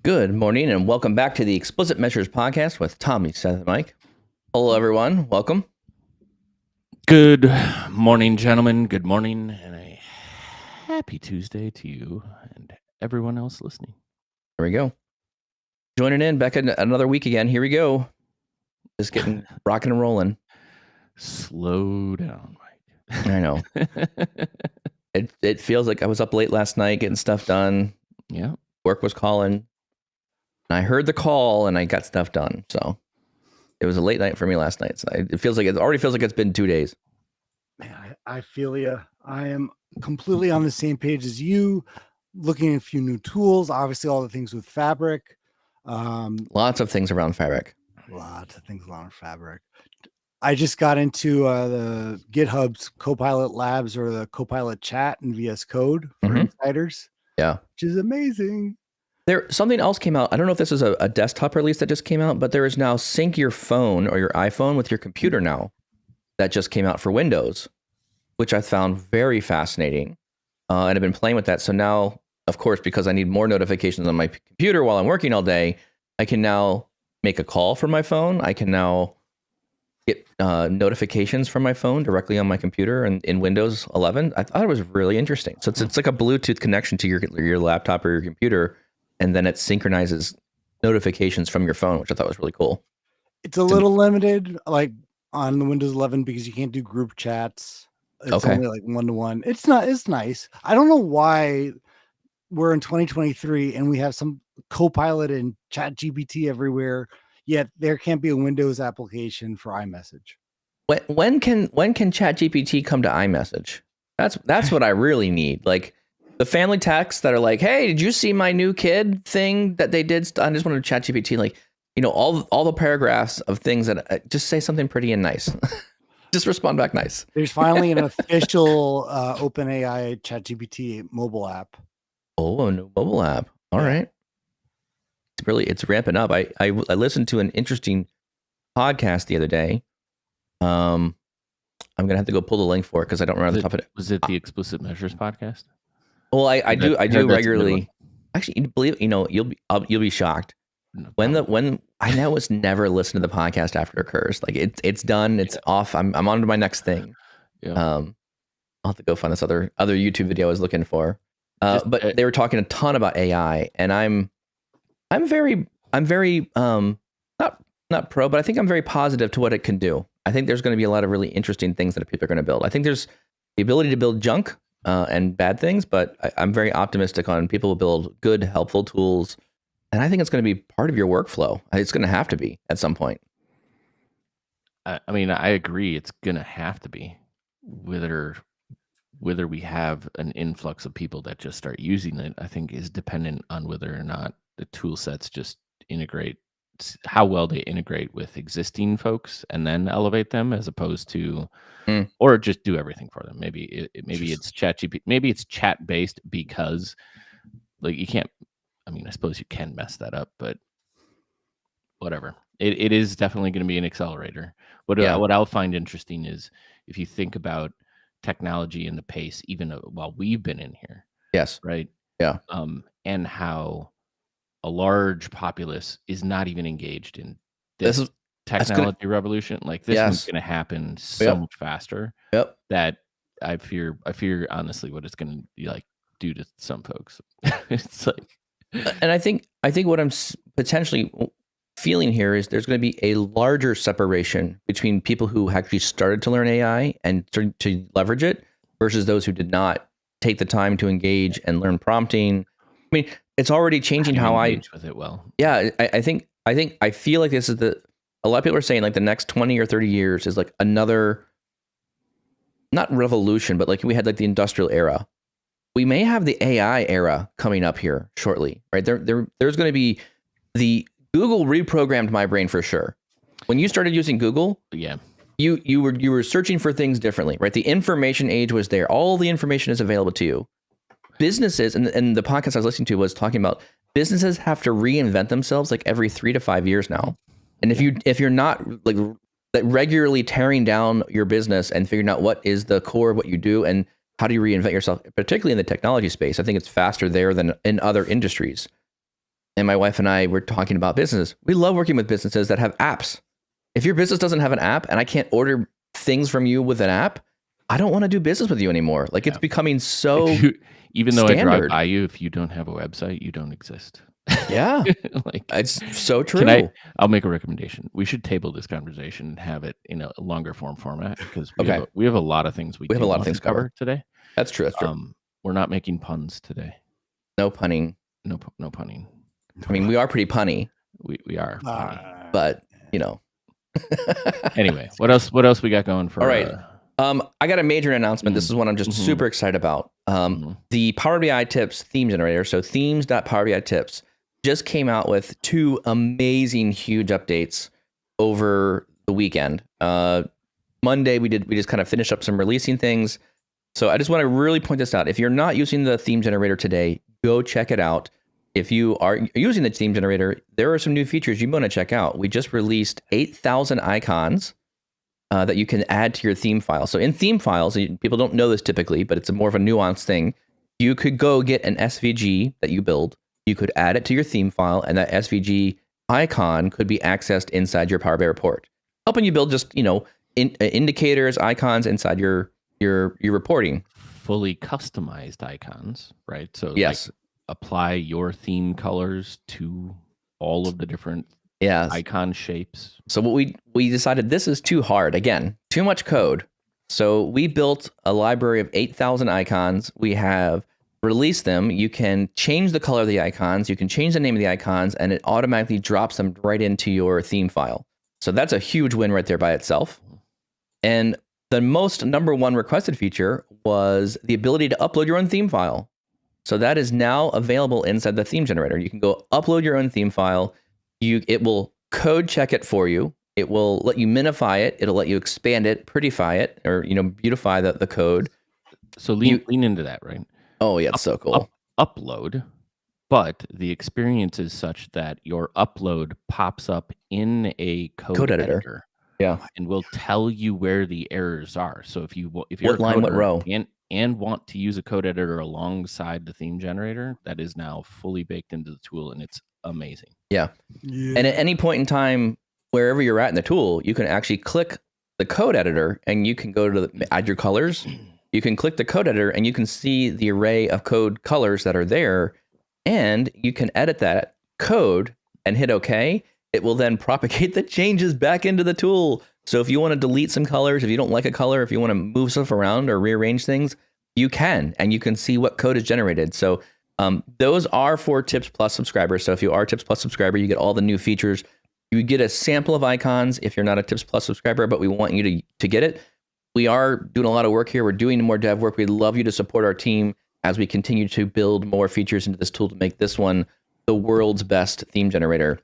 Good morning and welcome back to the Explicit Measures podcast with Tommy, Seth, and Mike. Hello, everyone. Welcome. Good morning, gentlemen. Good morning, and a happy Tuesday to you and everyone else listening. There we go. Joining in back in another week again. Here we go. Just getting rocking and rolling. Slow down, Mike. I know. It feels like I was up late last night getting stuff done. Yeah. Work was calling. And I heard the call and I got stuff done. So it was a late night for me last night. So it already feels like it's been 2 days. Man, I feel you. I am completely on the same page as you. Looking at a few new tools, obviously all the things with Fabric. Lots of things around Fabric. Lots of things around Fabric. I just got into the GitHub's Copilot Labs or the Copilot Chat in VS Code for insiders. Yeah, which is amazing. Something else came out. I don't know if this is a desktop release that just came out, but there is now sync your phone or your iPhone with your computer now. That just came out for Windows, which I found very fascinating. And I've been playing with that. So now, of course, because I need more notifications on my computer while I'm working all day, I can now make a call from my phone. I can now get notifications from my phone directly on my computer and in Windows 11. I thought it was really interesting. So it's like a Bluetooth connection to your laptop or your computer, and then it synchronizes notifications from your phone, which I thought was really cool. It's a little limited, like on the Windows 11, because you can't do group chats. It's only like one-to-one. It's nice. I don't know why we're in 2023 and we have some Copilot and Chat GPT everywhere, yet there can't be a Windows application for iMessage. When can Chat GPT come to iMessage? That's what I really need. Like the family texts that are like, "Hey, did you see my new kid thing that they did?" I just wanted to Chat GPT, like, all the paragraphs of things that just say something pretty and nice. Just respond back nice. There's finally an official OpenAI ChatGPT mobile app. Oh, a new mobile app. All right. It's ramping up. I listened to an interesting podcast the other day. I'm gonna have to go pull the link for it because I don't remember the top of it. Was it the Explicit Measures podcast? Well, I do regularly. Actually, you'll be shocked. When I now was never listen to the podcast after it occurs. Like it's done. It's off. I'm on to my next thing. Yeah. I'll have to go find this other YouTube video I was looking for. But they were talking a ton about AI, and I'm very not pro, but I think I'm very positive to what it can do. I think there's going to be a lot of really interesting things that people are going to build. I think there's the ability to build junk and bad things, but I'm very optimistic on people will build good, helpful tools. And I think it's going to be part of your workflow. It's going to have to be at some point. I mean, I agree. It's going to have to be, whether we have an influx of people that just start using it, I think is dependent on whether or not the tool sets just integrate, how well they integrate with existing folks and then elevate them, as opposed to, or just do everything for them. Maybe it's ChatGPT, maybe it's chat based, because like you can't. I mean, I suppose you can mess that up, but whatever. It is definitely going to be an accelerator. What I'll find interesting is if you think about technology and the pace, even while we've been in here. Yes. Right. Yeah. And how a large populace is not even engaged in this technology revolution. Like this one's going to happen so much faster. Yep. That I fear honestly what it's going to do to some folks. It's like. And I think what I'm potentially feeling here is there's going to be a larger separation between people who actually started to learn AI and to leverage it versus those who did not take the time to engage and learn prompting. I mean, it's already changing how I engage with it well. Yeah, I feel like this is a lot of people are saying like the next 20 or 30 years is like another, not revolution, but like we had like the industrial era. We may have the AI era coming up here shortly, right? There's going to be the Google reprogrammed my brain for sure. When you started using Google, you were searching for things differently, right? The information age was there. All the information is available to you. Businesses, and the podcast I was listening to was talking about businesses have to reinvent themselves like every 3 to 5 years now. And if you're not like regularly tearing down your business and figuring out what is the core of what you do and how do you reinvent yourself, particularly in the technology space? I think it's faster there than in other industries. and my wife and I were talking about businesses. We love working with businesses that have apps. If your business doesn't have an app and I can't order things from you with an app, I don't want to do business with you anymore. Like it's becoming so even though I drive standard. by you, if you don't have a website, you don't exist. Yeah. Like It's so true. I'll make a recommendation. We should table this conversation and have it in a longer format because we have a lot of things we have a lot of things to cover today. That's true. That's true. We're not making puns today. No punning. No punning. I mean, we are pretty punny. We are punny. But, you know. Anyway, what else we got going for? All right. I got a major announcement. This is one I'm just super excited about. The PowerBI.tips theme generator, so themes.powerbi.tips, just came out with 2 amazing, huge updates over the weekend. Monday, we just kind of finished up some releasing things. So I just want to really point this out. If you're not using the theme generator today, go check it out. If you are using the theme generator, there are some new features you want to check out. We just released 8,000 icons that you can add to your theme file. So in theme files, people don't know this typically, but it's more of a nuanced thing. You could go get an SVG that you build. You could add it to your theme file, and that SVG icon could be accessed inside your Power BI report, helping you build just indicators, icons inside your reporting. Fully customized icons, right? So yes, apply your theme colors to all of the different icon shapes. So what we decided, this is too hard. Again, too much code. So we built a library of 8,000 icons. We have released them. You can change the color of the icons. You can change the name of the icons, and it automatically drops them right into your theme file. So that's a huge win right there by itself. And the most number one requested feature was the ability to upload your own theme file. So that is now available inside the theme generator. You can go upload your own theme file. It will code check it for you. It will let you minify it. It'll let you expand it, prettify it, or beautify the code. So lean into that, right? Oh yeah, it's so cool. Upload, but the experience is such that your upload pops up in a code editor. Yeah, and will tell you where the errors are. So if you're what line, what row, and want to use a code editor alongside the theme generator, that is now fully baked into the tool, and it's amazing. Yeah. And at any point in time, wherever you're at in the tool, you can actually click the code editor, and you can go to add your colors. You can click the code editor, and you can see the array of code colors that are there, and you can edit that code and hit OK. It will then propagate the changes back into the tool. So if you want to delete some colors, if you don't like a color, if you want to move stuff around or rearrange things, you can, and you can see what code is generated. So those are for Tips Plus subscribers. So if you are a Tips Plus subscriber, you get all the new features. You get a sample of icons if you're not a Tips Plus subscriber, but we want you to get it. We are doing a lot of work here. We're doing more dev work. We'd love you to support our team as we continue to build more features into this tool to make this one the world's best theme generator.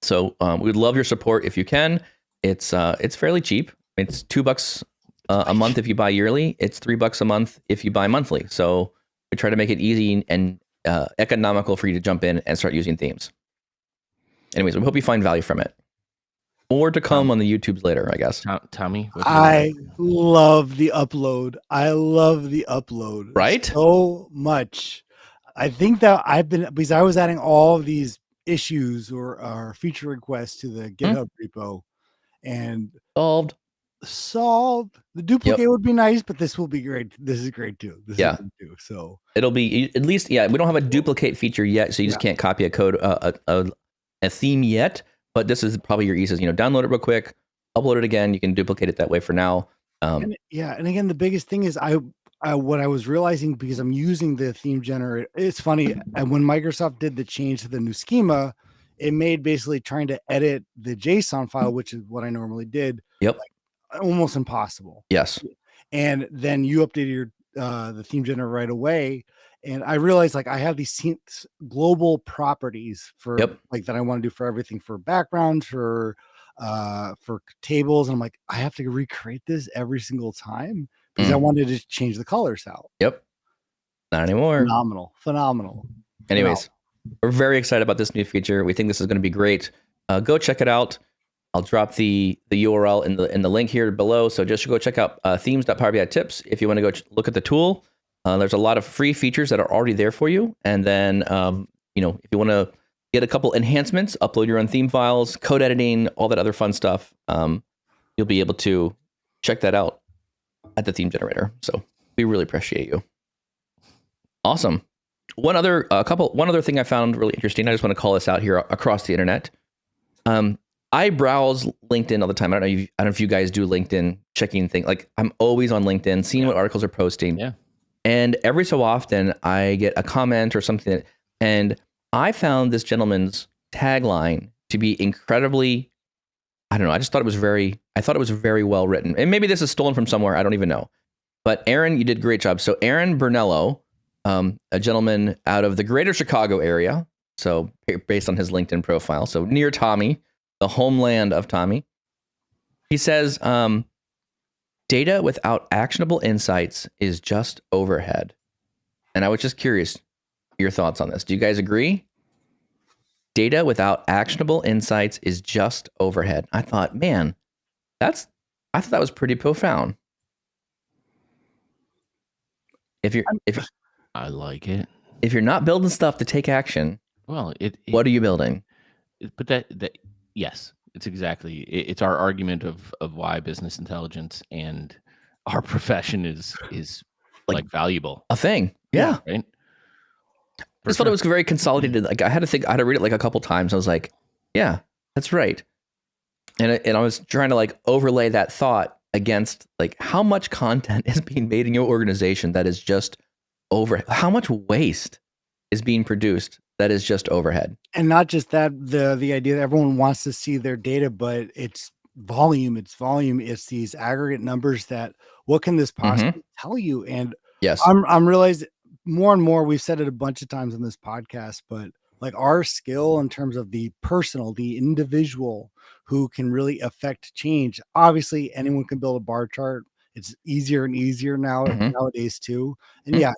So we'd love your support if you can. It's fairly cheap. It's $2 a month if you buy yearly. It's $3 a month if you buy monthly. So we try to make it easy and economical for you to jump in and start using themes. Anyways, we hope you find value from it. More to come on the YouTubes later, I guess. Tommy, I love the upload. I love the upload. Right? So much. I think that because I was adding all of these issues or feature requests to the GitHub repo, and solved. The duplicate would be nice, but this will be great. This is great too. This is good too. So it'll be at least, we don't have a duplicate feature yet, so you just can't copy a code, a theme yet. But this is probably your easiest. Download it real quick, upload it again. You can duplicate it that way for now. And again, the biggest thing is what I was realizing, because I'm using the theme generator. It's funny, and when Microsoft did the change to the new schema, it made basically trying to edit the JSON file, which is what I normally did, almost impossible. Yes. And then you updated the theme generator right away, and I realized I have these global properties for that I want to do for everything, for background, for tables, and I'm like, I have to recreate this every single time because I wanted to change the colors out. Yep. Not anymore. Phenomenal. Anyways, we're very excited about this new feature. We think this is going to be great. Go check it out. I'll drop the URL in the link here below. So just go check out themes.powerbi.tips if you want to go look at the tool. There's a lot of free features that are already there for you. And then, if you want to get a couple enhancements, upload your own theme files, code editing, all that other fun stuff. You'll be able to check that out at the theme generator. So we really appreciate you. Awesome. One other thing I found really interesting. I just want to call this out here across the internet. I browse LinkedIn all the time. I don't know if you guys do LinkedIn checking things. Like I'm always on LinkedIn, seeing what articles are posting. Yeah. And every so often I get a comment or something. And I found this gentleman's tagline to be incredibly, I don't know. I thought it was very well written. And maybe this is stolen from somewhere. I don't even know. But Aaron, you did a great job. So Aaron Bernello, a gentleman out of the greater Chicago area. So based on his LinkedIn profile. So near Tommy, the homeland of Tommy. He says, data without actionable insights is just overhead. And I was just curious your thoughts on this. Do you guys agree? Data without actionable insights is just overhead. I thought, man, I thought that was pretty profound. I like it. If you're not building stuff to take action, well, what are you building? But that yes, it's our argument of why business intelligence and our profession is like valuable. A thing. Yeah. Right. I just thought it was very consolidated. Like I had to read it like a couple times. I was like, yeah, that's right. And I was trying to like overlay that thought against like how much content is being made in your organization that is just how much waste is being produced that is just overhead. And not just that, the idea that everyone wants to see their data, but it's volume. It's these aggregate numbers that what can this possibly tell you? And yes, I'm realizing more and more, we've said it a bunch of times on this podcast, but like our skill in terms of the individual who can really affect change. Obviously, anyone can build a bar chart. It's easier and easier nowadays too. And yeah,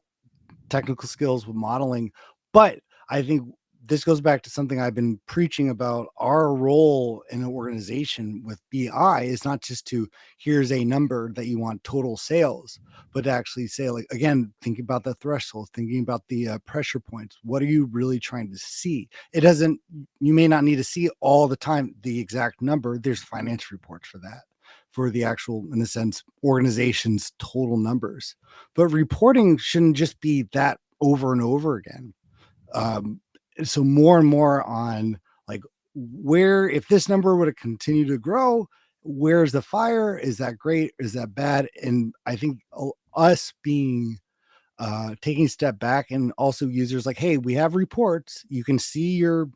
technical skills with modeling. But I think this goes back to something I've been preaching about. Our role in an organization with BI is not just to here's a number that you want total sales, but to actually say, like, again, thinking about the threshold, thinking about the pressure points. What are you really trying to see? You may not need to see all the time the exact number. There's finance reports for that, for the actual, in a sense, organization's total numbers. But reporting shouldn't just be that over and over again. So more and more on like where, if this number would have continued to grow, where's the fire? Is that great? Is that bad? And I think us being taking a step back, and also users like, hey, we have reports. You can see your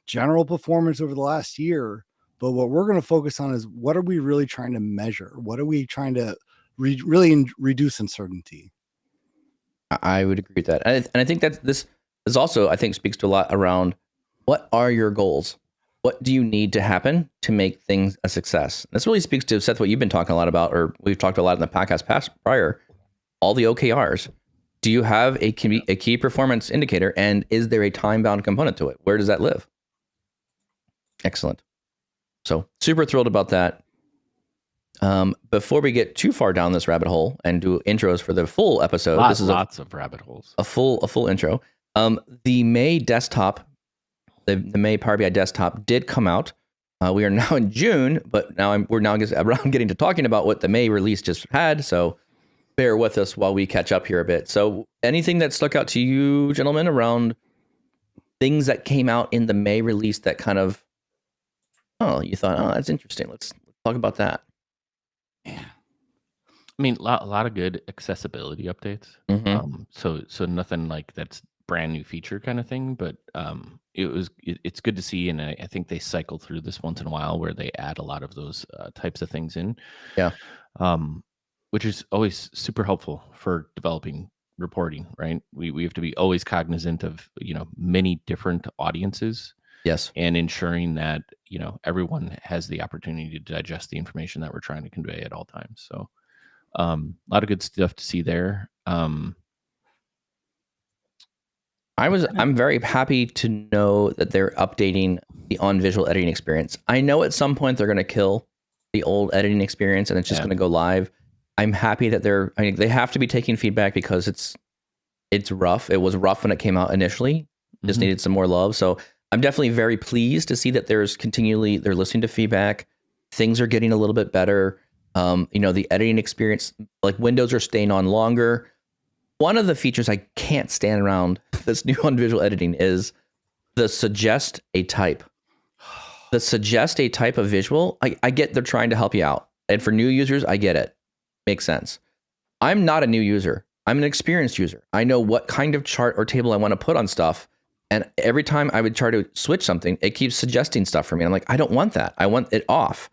general performance over the last year. But what we're going to focus on is what are we really trying to measure? What are we trying to really reduce uncertainty? I would agree with that. And I think that this is also, I think, speaks to a lot around what are your goals? What do you need to happen to make things a success? This really speaks to, Seth, what you've been talking a lot about, or we've talked a lot in the podcast prior, all the OKRs. Do you have a key performance indicator, and is there a time-bound component to it? Where does that live? Excellent. So super thrilled about that. Before we get too far down this rabbit hole and do intros for the full episode, this is lots of rabbit holes. A full intro. The May desktop, the May Power BI desktop did come out. We are now in June, but we're now getting to talking about what the May release just had. So bear with us while we catch up here a bit. So anything that stuck out to you, gentlemen, around things that came out in the May release that kind of, you thought, that's interesting. Let's talk about that. Yeah. I mean, a lot of good accessibility updates. So nothing like that's brand new feature kind of thing, but it's good to see, and I think they cycle through this once in a while where they add a lot of those types of things in. Yeah. Which is always super helpful for developing reporting, right? We have to be always cognizant of many different audiences. Yes. And ensuring that everyone has the opportunity to digest the information that we're trying to convey at all times. So a lot of good stuff to see there. I'm very happy to know that they're updating the on-visual editing experience. I know at some point they're going to kill the old editing experience and it's just going to go live. I'm happy that they have to be taking feedback because it's rough. It was rough when it came out initially. Just needed some more love. So I'm definitely very pleased to see that they're listening to feedback. Things are getting a little bit better. The editing experience, like windows are staying on longer. One of the features I can't stand around that's new on visual editing is the suggest a type. The suggest a type of visual. I get they're trying to help you out. And for new users, I get it. Makes sense. I'm not a new user. I'm an experienced user. I know what kind of chart or table I want to put on stuff. And every time I would try to switch something, it keeps suggesting stuff for me. I'm like, I don't want that. I want it off.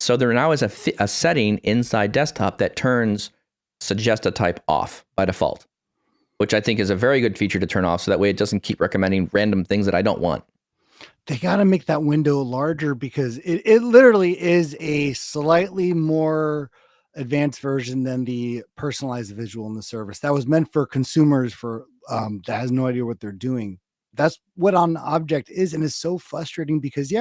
So there now is a setting inside desktop that turns suggest a type off by default, which I think is a very good feature to turn off. So that way it doesn't keep recommending random things that I don't want. They got to make that window larger because it literally is a slightly more advanced version than the personalized visual in the service that was meant for consumers that has no idea what they're doing. That's what on object is. And it's so frustrating because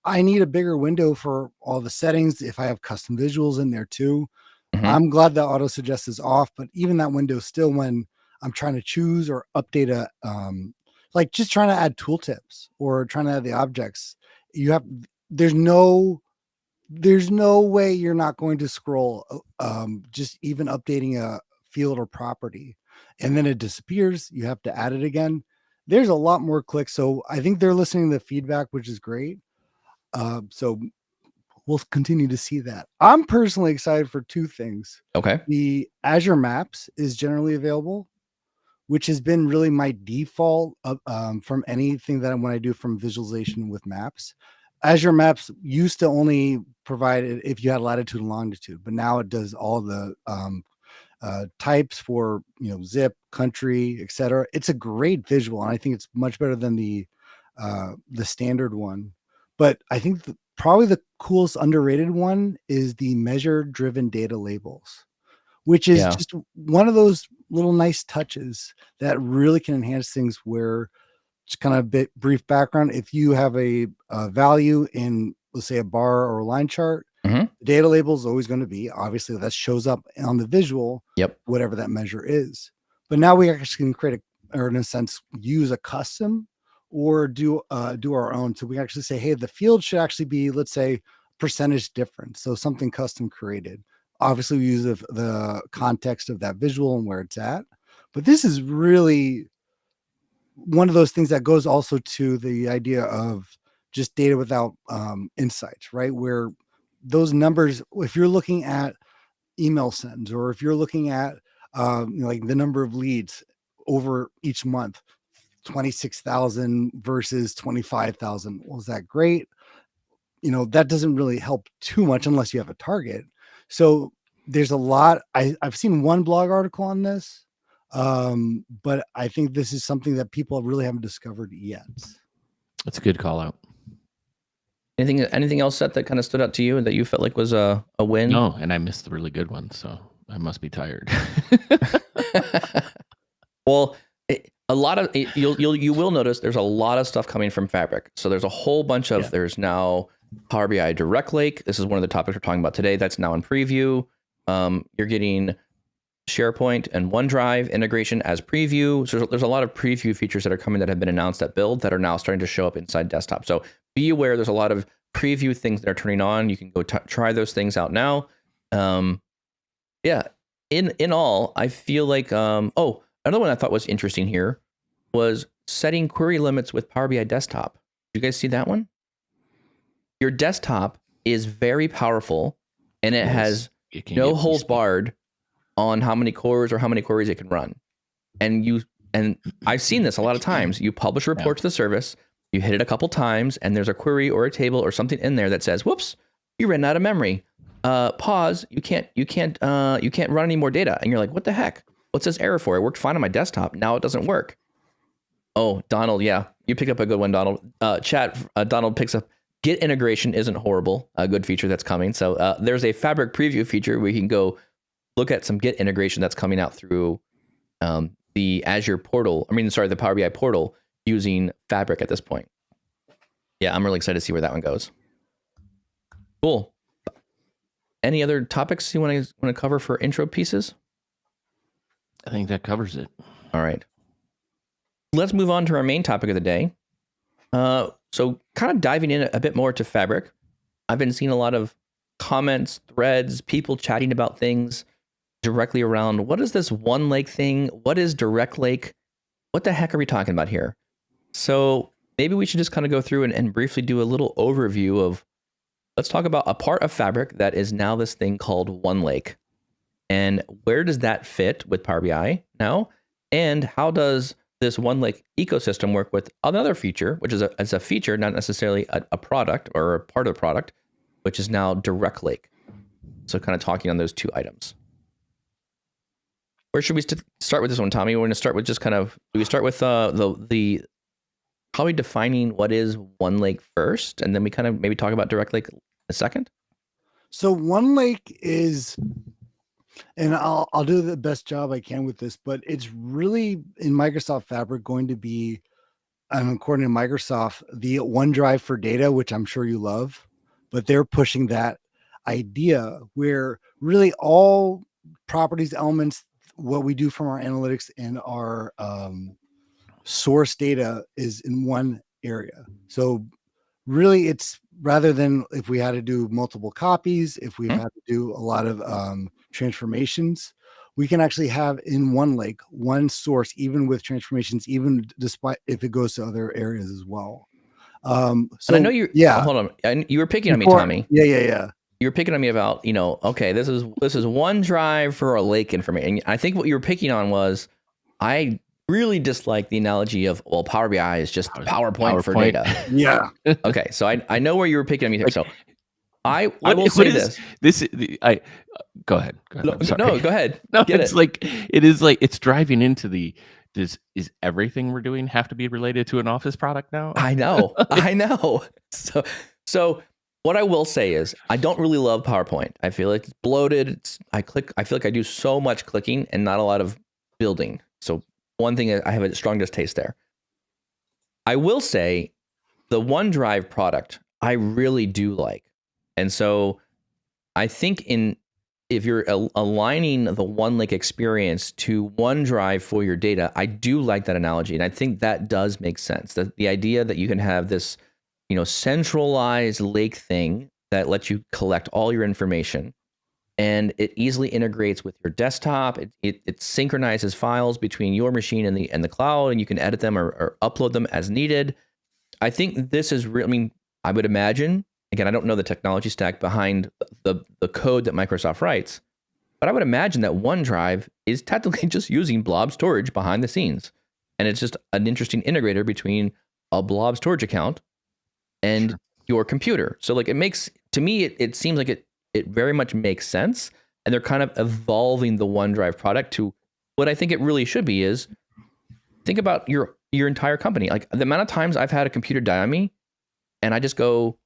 I need a bigger window for all the settings. If I have custom visuals in there too, I'm glad that auto suggest is off, but even that window still, when I'm trying to choose or update like just trying to add tooltips or trying to add the objects, there's no way you're not going to scroll, just even updating a field or property, and then it disappears. You have to add it again. There's a lot more clicks. So I think they're listening to the feedback, which is great. So we'll continue to see that. I'm personally excited for two things. Okay. The Azure Maps is generally available, which has been really my default from anything that when I do from visualization with maps. Azure Maps used to only provide it if you had latitude and longitude, but now it does all the types for zip, country, etc. It's a great visual, and I think it's much better than the standard one. But I think probably the coolest underrated one is the measure-driven data labels, which is just one of those little nice touches that really can enhance things. Where, just kind of a brief background, if you have a value in, let's say, a bar or a line chart, the data label is always going to be, obviously, that shows up on the visual, whatever that measure is. But now we actually can create or in a sense, use a custom or do our own. So we actually say, hey, the field should actually be, let's say, percentage difference. So something custom created. Obviously, we use the context of that visual and where it's at. But this is really one of those things that goes also to the idea of just data without insights, right? Where those numbers, if you're looking at email sends, or if you're looking at like the number of leads over each month, 26,000 versus 25,000. Well, is that great? That doesn't really help too much unless you have a target. So there's a lot. I've seen one blog article on this, but I think this is something that people really haven't discovered yet. That's a good call out. Anything else, Seth, that kind of stood out to you and that you felt like was a win? No, and I missed the really good one, so I must be tired. Well, you will notice there's a lot of stuff coming from Fabric. So there's a whole bunch of there's now Power BI Direct Lake. This is one of the topics we're talking about today. That's now in preview. You're getting SharePoint and OneDrive integration as preview. So there's a lot of preview features that are coming that have been announced at Build that are now starting to show up inside desktop. So be aware there's a lot of preview things that are turning on. You can go try those things out now. In all, I feel like another one I thought was interesting here was setting query limits with Power BI Desktop. Did you guys see that one? Your desktop is very powerful, and it has no holes barred on how many cores or how many queries it can run. And I've seen this a lot of times. You publish a report to the service, you hit it a couple times, and there's a query or a table or something in there that says, "Whoops, you ran out of memory. Pause. You can't run any more data." And you're like, "What the heck? What's this error for? It worked fine on my desktop. Now it doesn't work." Oh, Donald, you picked up a good one, Donald. Donald picks up Git integration isn't horrible. A good feature that's coming. So there's a Fabric preview feature where you can go look at some Git integration that's coming out through the Azure portal. The Power BI portal using Fabric at this point. Yeah, I'm really excited to see where that one goes. Cool. Any other topics you want to cover for intro pieces? I think that covers it. All right. Let's move on to our main topic of the day. So kind of diving in a bit more to Fabric, I've been seeing a lot of comments, threads, people chatting about things directly around what is this one lake thing? What is direct lake? What the heck are we talking about here? So maybe we should just kind of go through and briefly do a little overview of, let's talk about a part of Fabric that is now this thing called One Lake. And where does that fit with Power BI now? And how does this One Lake ecosystem work with another feature, which is a feature, not necessarily a product or a part of the product, which is now Direct Lake. So kind of talking on those two items. Where should we start with this one, Tommy? We're going to start with just kind of, do we start with the probably defining what is One Lake first, and then we kind of maybe talk about Direct Lake a second? So One Lake is, and I'll do the best job I can with this, but it's really in Microsoft Fabric going to be, according to Microsoft, the OneDrive for data, which I'm sure you love, but they're pushing that idea where really all properties, elements, what we do from our analytics and our source data is in one area. So really it's rather than if we had to do multiple copies, if we had to do a lot of transformations, we can actually have in one lake, one source, even with transformations, even despite if it goes to other areas as well. So and I know you, hold on. And you were picking on me, Tommy. Yeah. You were picking on me about, okay, this is OneDrive for a lake information. And I think what you were picking on was, I really dislike the analogy of, well, Power BI is just PowerPoint for data. Yeah. Okay, so I know where you were picking on me there. So I will say this. Go ahead. No, go ahead. No, it's driving into the, is everything we're doing have to be related to an Office product now? I know. So what I will say is, I don't really love PowerPoint. I feel like it's bloated. I feel like I do so much clicking and not a lot of building. So one thing, I have a strong distaste there. I will say the OneDrive product, I really do like. And so I think if you're aligning the One Lake experience to OneDrive for your data, I do like that analogy. And I think that does make sense. The idea that you can have this, centralized lake thing that lets you collect all your information, and it easily integrates with your desktop. It synchronizes files between your machine and the cloud, and you can edit them or upload them as needed. I think this is real. I mean, I would imagine, again, I don't know the technology stack behind the code that Microsoft writes, but I would imagine that OneDrive is technically just using blob storage behind the scenes. And it's just an interesting integrator between a blob storage account and your computer. So like to me, it seems like it very much makes sense. And they're kind of evolving the OneDrive product to what I think it really should be is, think about your entire company. Like the amount of times I've had a computer die on me and I just go,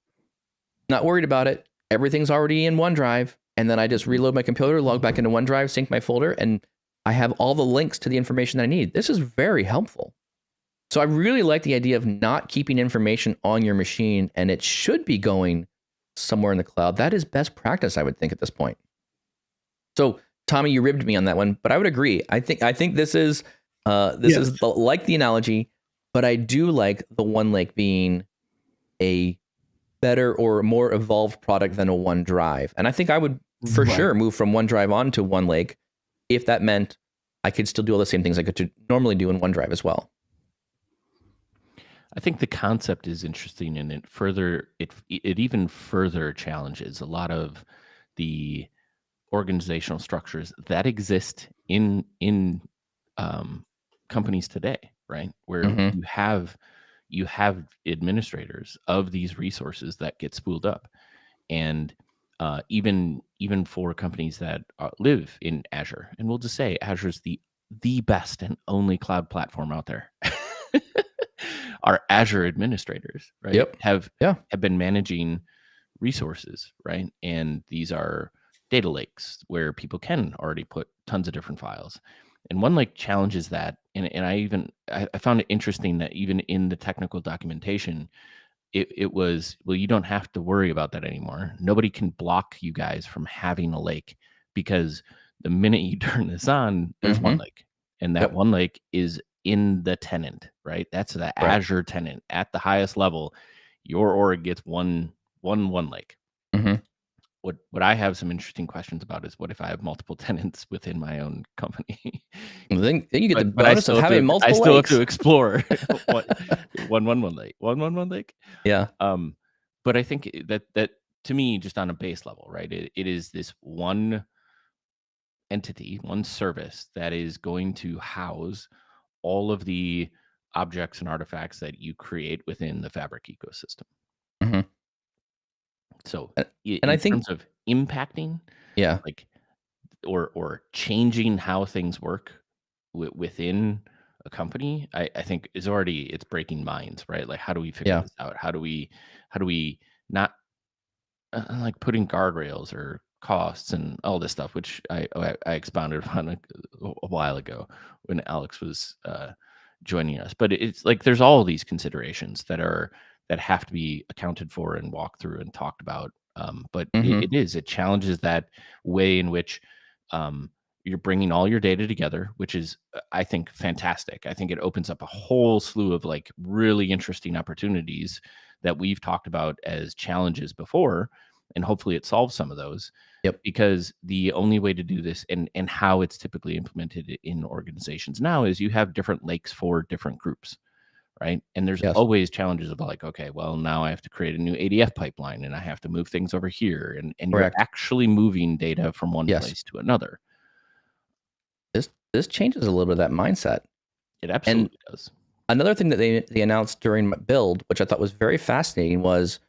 not worried about it. Everything's already in OneDrive. And then I just reload my computer, log back into OneDrive, sync my folder, and I have all the links to the information that I need. This is very helpful. So I really like the idea of not keeping information on your machine, and it should be going somewhere in the cloud. That is best practice, I would think, at this point. So Tommy, you ribbed me on that one, but I would agree. I think this is like the analogy, but I do like the One Lake being a better or more evolved product than a OneDrive. And I think I would for sure move from OneDrive on to One Lake if that meant I could still do all the same things I could normally do in OneDrive as well. I think the concept is interesting, and it even further challenges a lot of the organizational structures that exist in companies today, right? Where you have administrators of these resources that get spooled up, and even for companies that live in Azure, and we'll just say Azure's the best and only cloud platform out there. Our Azure administrators, right? Yep. Have been managing resources, right? And these are data lakes where people can already put tons of different files. And One Lake challenges that. And I found it interesting that even in the technical documentation, it was, well, you don't have to worry about that anymore. Nobody can block you guys from having a lake, because the minute you turn this on, there's One Lake. And that One Lake is in the tenant, right? That's the Azure tenant at the highest level. Your org gets one lake. Mm-hmm. What I have some interesting questions about is what if I have multiple tenants within my own company? Then you get the But I bonus still of have having to, multiple I still lakes. have to explore one lake, one lake. Yeah. But I think that to me, just on a base level, right? It is this one entity, one service that is going to house all of the objects and artifacts that you create within the Fabric ecosystem. Mm-hmm. So And in I think, terms of impacting, yeah, like, or changing how things work within a company, I think it's breaking minds, right? Like, how do we figure yeah, this out? How do we not like putting guardrails or costs and all this stuff, which I expounded on a while ago when Alex was joining us. But it's like there's all these considerations that have to be accounted for and walked through and talked about. But mm-hmm. it challenges that way in which you're bringing all your data together, which is, I think, fantastic. I think it opens up a whole slew of like really interesting opportunities that we've talked about as challenges before, and hopefully it solves some of those. Yep. Because the only way to do this, and how it's typically implemented in organizations now, is you have different lakes for different groups, right? And there's Yes. always challenges of like, okay, well, now I have to create a new ADF pipeline and I have to move things over here, and you're Correct. actually moving data from one Yes. place to another. This changes a little bit of that mindset. It absolutely does. Another thing that they announced during build, which I thought was very fascinating, was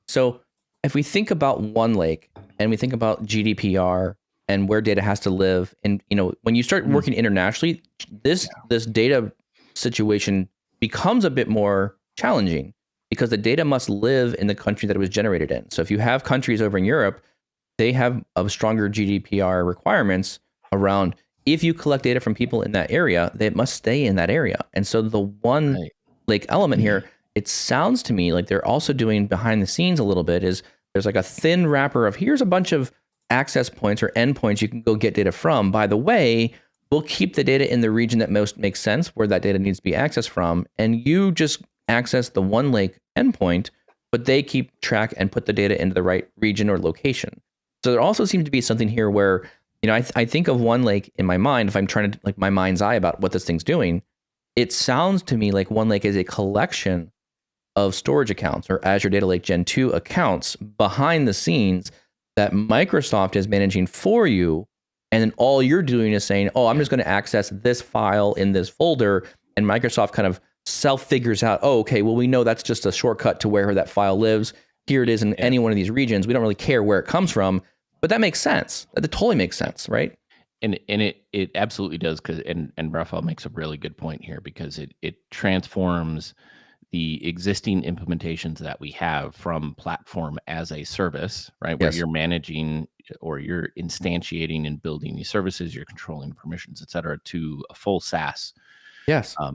so if we think about One Lake and we think about GDPR and where data has to live, and when you start working internationally, this data situation becomes a bit more challenging because the data must live in the country that it was generated in. So if you have countries over in Europe, they have a stronger GDPR requirements around if you collect data from people in that area, they must stay in that area. And so the One Lake element here, it sounds to me like they're also doing behind the scenes a little bit is there's like a thin wrapper of here's a bunch of access points or endpoints you can go get data from. By the way, we'll keep the data in the region that most makes sense where that data needs to be accessed from. And you just access the One Lake endpoint, but they keep track and put the data into the right region or location. So there also seems to be something here where, I think of One Lake in my mind, if I'm trying to like my mind's eye about what this thing's doing, it sounds to me like One Lake is a collection of storage accounts or Azure Data Lake Gen 2 accounts behind the scenes that Microsoft is managing for you. And then all you're doing is saying, oh, I'm just going to access this file in this folder. And Microsoft kind of self figures out, oh, okay, well, we know that's just a shortcut to where that file lives. Here it is in any one of these regions. We don't really care where it comes from, but that makes sense. That totally makes sense, right? And it absolutely does, because and Raphael makes a really good point here, because it transforms the existing implementations that we have from platform as a service, right? Where you're managing or you're instantiating and building these services, you're controlling permissions, et cetera, to a full SaaS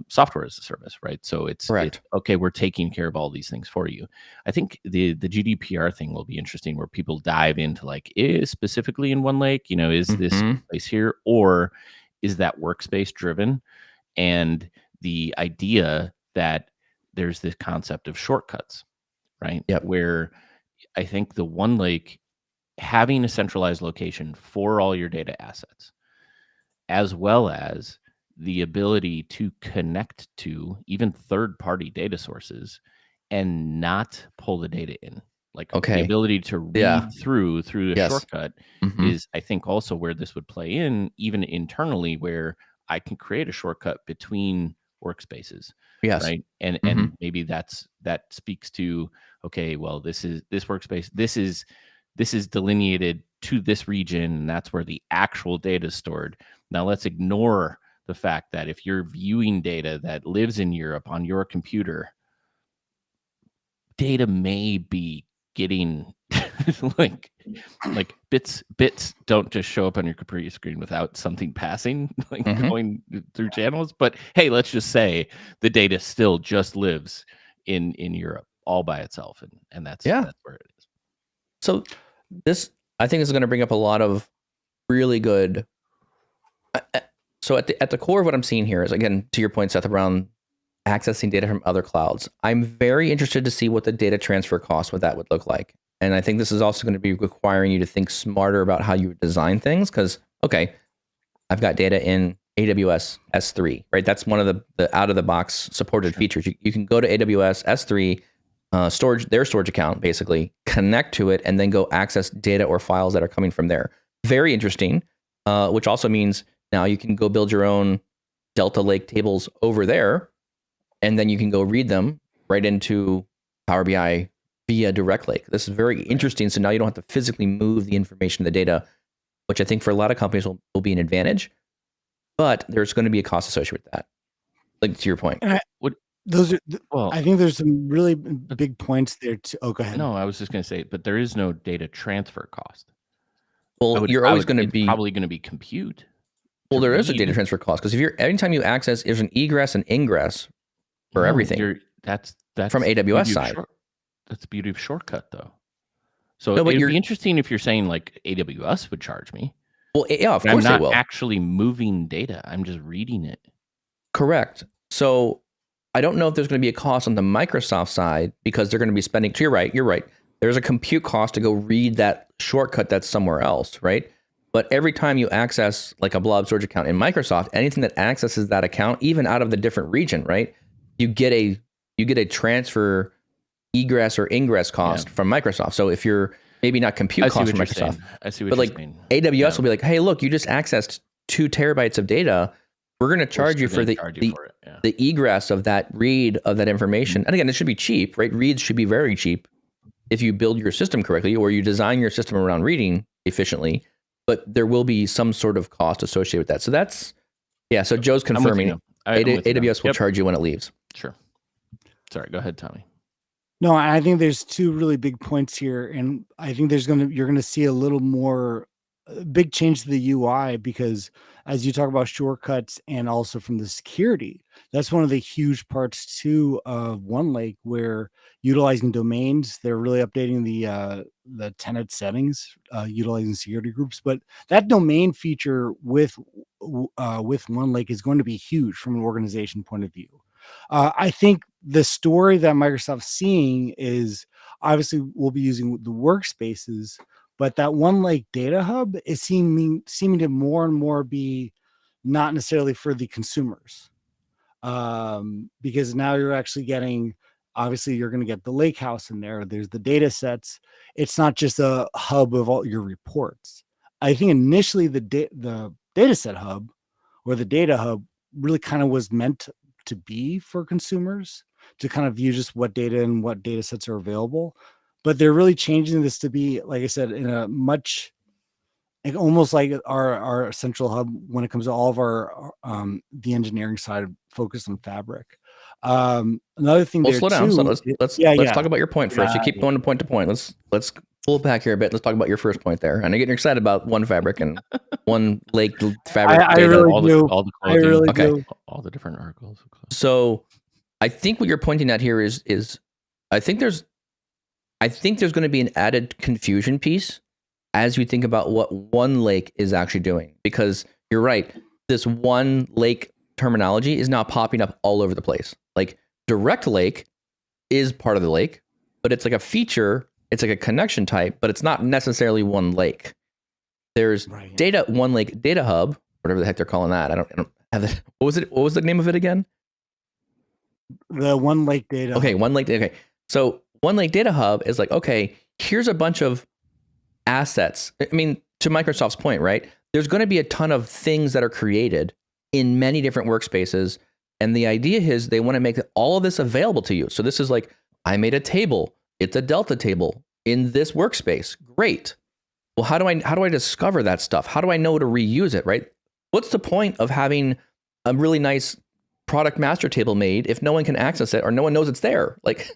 software as a service, right? So it's okay, we're taking care of all these things for you. I think the GDPR thing will be interesting, where people dive into like, is specifically in One Lake, is this place here, or is that workspace driven? And the idea that there's this concept of shortcuts, right? Where I think the One Lake having a centralized location for all your data assets, as well as the ability to connect to even third-party data sources and not pull the data in. Like the ability to read through a shortcut is, I think, also where this would play in, even internally, where I can create a shortcut between workspaces. Right. And maybe that speaks to, okay, well, this workspace, this is delineated to this region, and that's where the actual data is stored. Now let's ignore the fact that if you're viewing data that lives in Europe on your computer, data may be getting like bits don't just show up on your computer screen without something passing, like going through channels. But hey, let's just say the data still just lives in Europe all by itself, and that's where it is. So this, I think, is going to bring up a lot of really good So at the core of what I'm seeing here is, again, to your point, Seth, around accessing data from other clouds. I'm very interested to see what the data transfer cost, what that would look like. And I think this is also going to be requiring you to think smarter about how you design things. Because, okay, I've got data in AWS S3, right? That's one of the out of the box supported features. You can go to AWS S3, their storage account, basically connect to it, and then go access data or files that are coming from there. Very interesting, which also means now you can go build your own Delta Lake tables over there, and then you can go read them right into Power BI via Direct Lake. This is very interesting. So now you don't have to physically move the information, the data, which I think for a lot of companies will be an advantage. But there's going to be a cost associated with that. Like, to your point. And I think there's some really big points there. Go ahead. No, I was just going to say, but there is no data transfer cost. Well, you're always going to be probably going to be compute. Well, there is a data transfer cost, because anytime you access, there's an egress and ingress for everything. That's from AWS side. That's the beauty of Shortcut, though. So it'd be interesting if you're saying like AWS would charge me. Well, yeah, of course they will. I'm not actually moving data. I'm just reading it. Correct. So I don't know if there's going to be a cost on the Microsoft side, because they're going to be spending. So you're right. There's a compute cost to go read that shortcut that's somewhere else, right? But every time you access like a blob storage account in Microsoft, anything that accesses that account, even out of the different region, right? You get a transfer egress or ingress cost from Microsoft. So if you're maybe not compute cost from Microsoft, I see what you're saying. AWS will be like, hey, look, you just accessed 2 terabytes of data. We're going to charge you for the egress of that read of that information. And again, it should be cheap, right? Reads should be very cheap if you build your system correctly, or you design your system around reading efficiently. But there will be some sort of cost associated with that. So that's, so Joe's confirming AWS will charge you when it leaves. Sure. Sorry, go ahead, Tommy. No, I think there's 2 really big points here. And I think you're going to see a little more big change to the UI, because as you talk about shortcuts and also from the security, that's one of the huge parts too of OneLake, where utilizing domains, they're really updating the tenant settings, utilizing security groups. But that domain feature with OneLake is going to be huge from an organization point of view. I think the story that Microsoft's seeing is, obviously we'll be using the workspaces, but that OneLake data hub is seeming to more and more be not necessarily for the consumers, because now you're actually getting, obviously you're going to get the lake house in there. There's the data sets. It's not just a hub of all your reports. I think initially the data set hub or the data hub really kind of was meant to be for consumers to kind of view just what data and what data sets are available. But they're really changing this to be, like I said, in a much, like almost like our central hub when it comes to all of our the engineering side focused on Fabric. Another thing, slow down. So let's talk about your point first. You keep going to point. Let's pull it back here a bit. Let's talk about your first point there. And I'm getting excited about One Fabric and One Lake Fabric. I really do. I really do. All the different articles. So I think what you're pointing at here is I think there's going to be an added confusion piece as you think about what One Lake is actually doing, because you're right. This One Lake terminology is now popping up all over the place. Like Direct Lake is part of the lake, but it's like a feature. It's like a connection type, but it's not necessarily One Lake. There's One Lake Data Hub, whatever the heck they're calling that. I don't have it. What was the name of it again? The One Lake Data. Okay, One Lake. Okay, so One Lake Data Hub is like, okay, here's a bunch of assets. I mean, to Microsoft's point, right? There's going to be a ton of things that are created in many different workspaces. And the idea is they want to make all of this available to you. So this is like, I made a table. It's a Delta table in this workspace. Great. Well, how do I discover that stuff? How do I know to reuse it, right? What's the point of having a really nice product master table made if no one can access it or no one knows it's there? Like,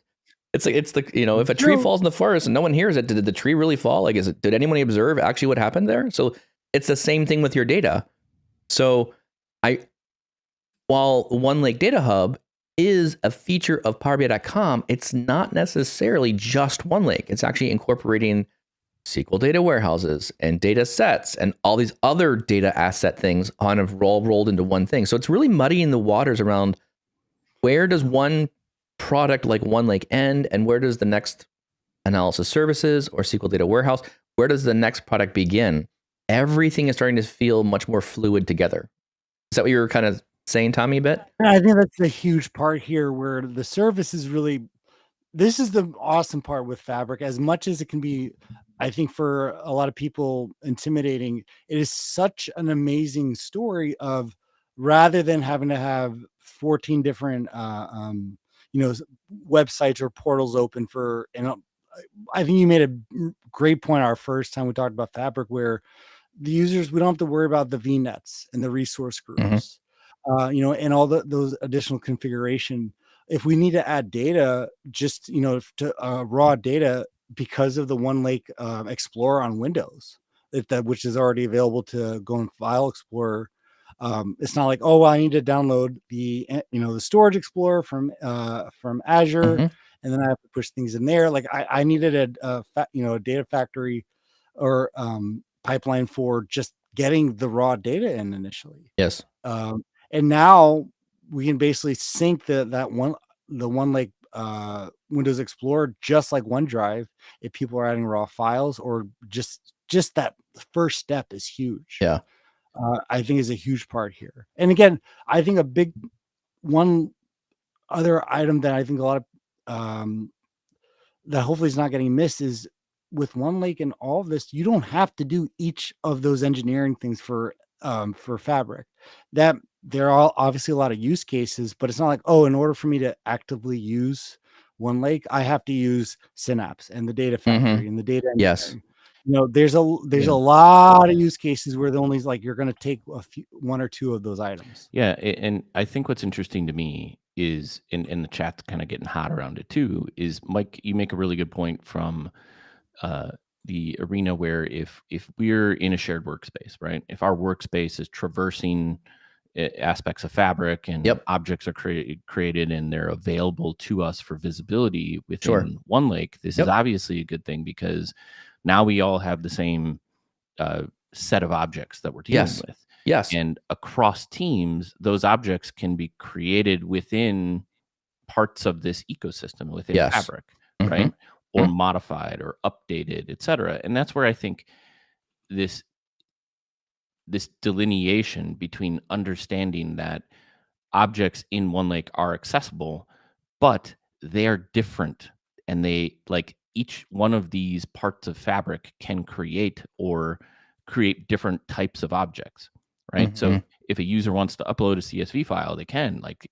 it's the if a tree falls in the forest and no one hears it, did the tree really fall? Like, did anyone observe actually what happened there? So it's the same thing with your data. So while One Lake Data Hub is a feature of PowerBI.com, it's not necessarily just One Lake. It's actually incorporating SQL data warehouses and data sets and all these other data asset things kind of rolled into one thing. So it's really muddying the waters around where does one product like OneLake end and where does the next analysis services or SQL data warehouse, where does the next product begin? Everything is starting to feel much more fluid together. Is that what you were kind of saying, Tommy, a bit? I think that's a huge part here where the service is really, this is the awesome part with Fabric. As much as it can be, I think for a lot of people intimidating, it is such an amazing story of, rather than having to have 14 different websites or portals open for, and I think you made a great point our first time we talked about Fabric, where the users, we don't have to worry about the VNets and the resource groups, and all those additional configuration. If we need to add data, just to raw data, because of the OneLake Explorer on Windows, which is already available to go in File Explorer. It's not like, oh, I need to download the the Storage Explorer from Azure, and then I have to push things in there. Like I needed a data factory or pipeline for just getting the raw data in initially. Yes. And now we can basically sync the OneLake Windows Explorer just like OneDrive if people are adding raw files, or just that first step is huge. Yeah. I think is a huge part here. And again, I think a big one other item that I think a lot of that hopefully is not getting missed is, with OneLake and all of this, you don't have to do each of those engineering things for Fabric. That there are obviously a lot of use cases, but it's not like, oh, in order for me to actively use OneLake, I have to use Synapse and the data factory and the data engineering. There's a lot of use cases where the only like you're going to take one or two of those items. Yeah, and I think what's interesting to me is, in the chat's kind of getting hot around it too, is Mike, you make a really good point from the arena where if we're in a shared workspace, right? If our workspace is traversing aspects of Fabric and objects are created and they're available to us for visibility within OneLake, this is obviously a good thing, because now we all have the same set of objects that we're dealing with. Yes. And across teams, those objects can be created within parts of this ecosystem within Fabric, right? Or modified or updated, etc. And that's where I think this delineation between understanding that objects in OneLake are accessible, but they are different, and they, like, each one of these parts of Fabric can create different types of objects, right? So if a user wants to upload a CSV file, they can. Like,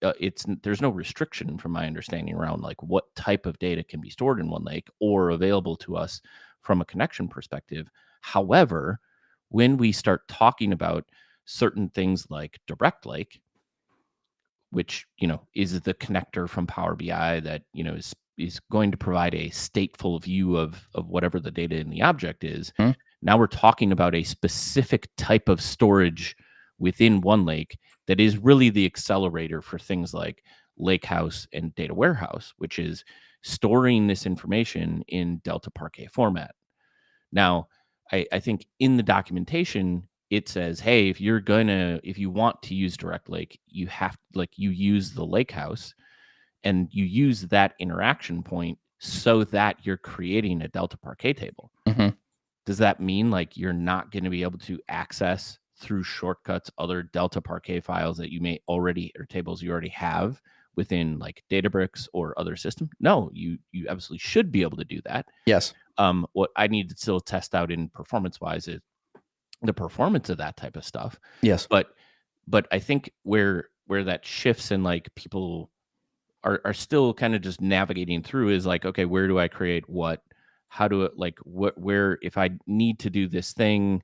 there's no restriction, from my understanding, around like what type of data can be stored in OneLake or available to us from a connection perspective. However, when we start talking about certain things like Direct Lake, which is the connector from Power BI that is going to provide a stateful view of whatever the data in the object is. Now we're talking about a specific type of storage within OneLake that is really the accelerator for things like Lakehouse and Data Warehouse, which is storing this information in Delta Parquet format. Now, I think in the documentation, it says, hey, if you want to use Direct Lake, you have, you use the Lakehouse and you use that interaction point so that you're creating a Delta Parquet table. Does that mean like you're not going to be able to access through shortcuts other Delta Parquet files that you may already, or tables you already have within like Databricks or other systems? No, you absolutely should be able to do that. Yes. What I need to still test out in performance-wise is the performance of that type of stuff. Yes. But I think where that shifts and like people are still kind of just navigating through is like, okay, where do I create what? How do it, like, where, if I need to do this thing,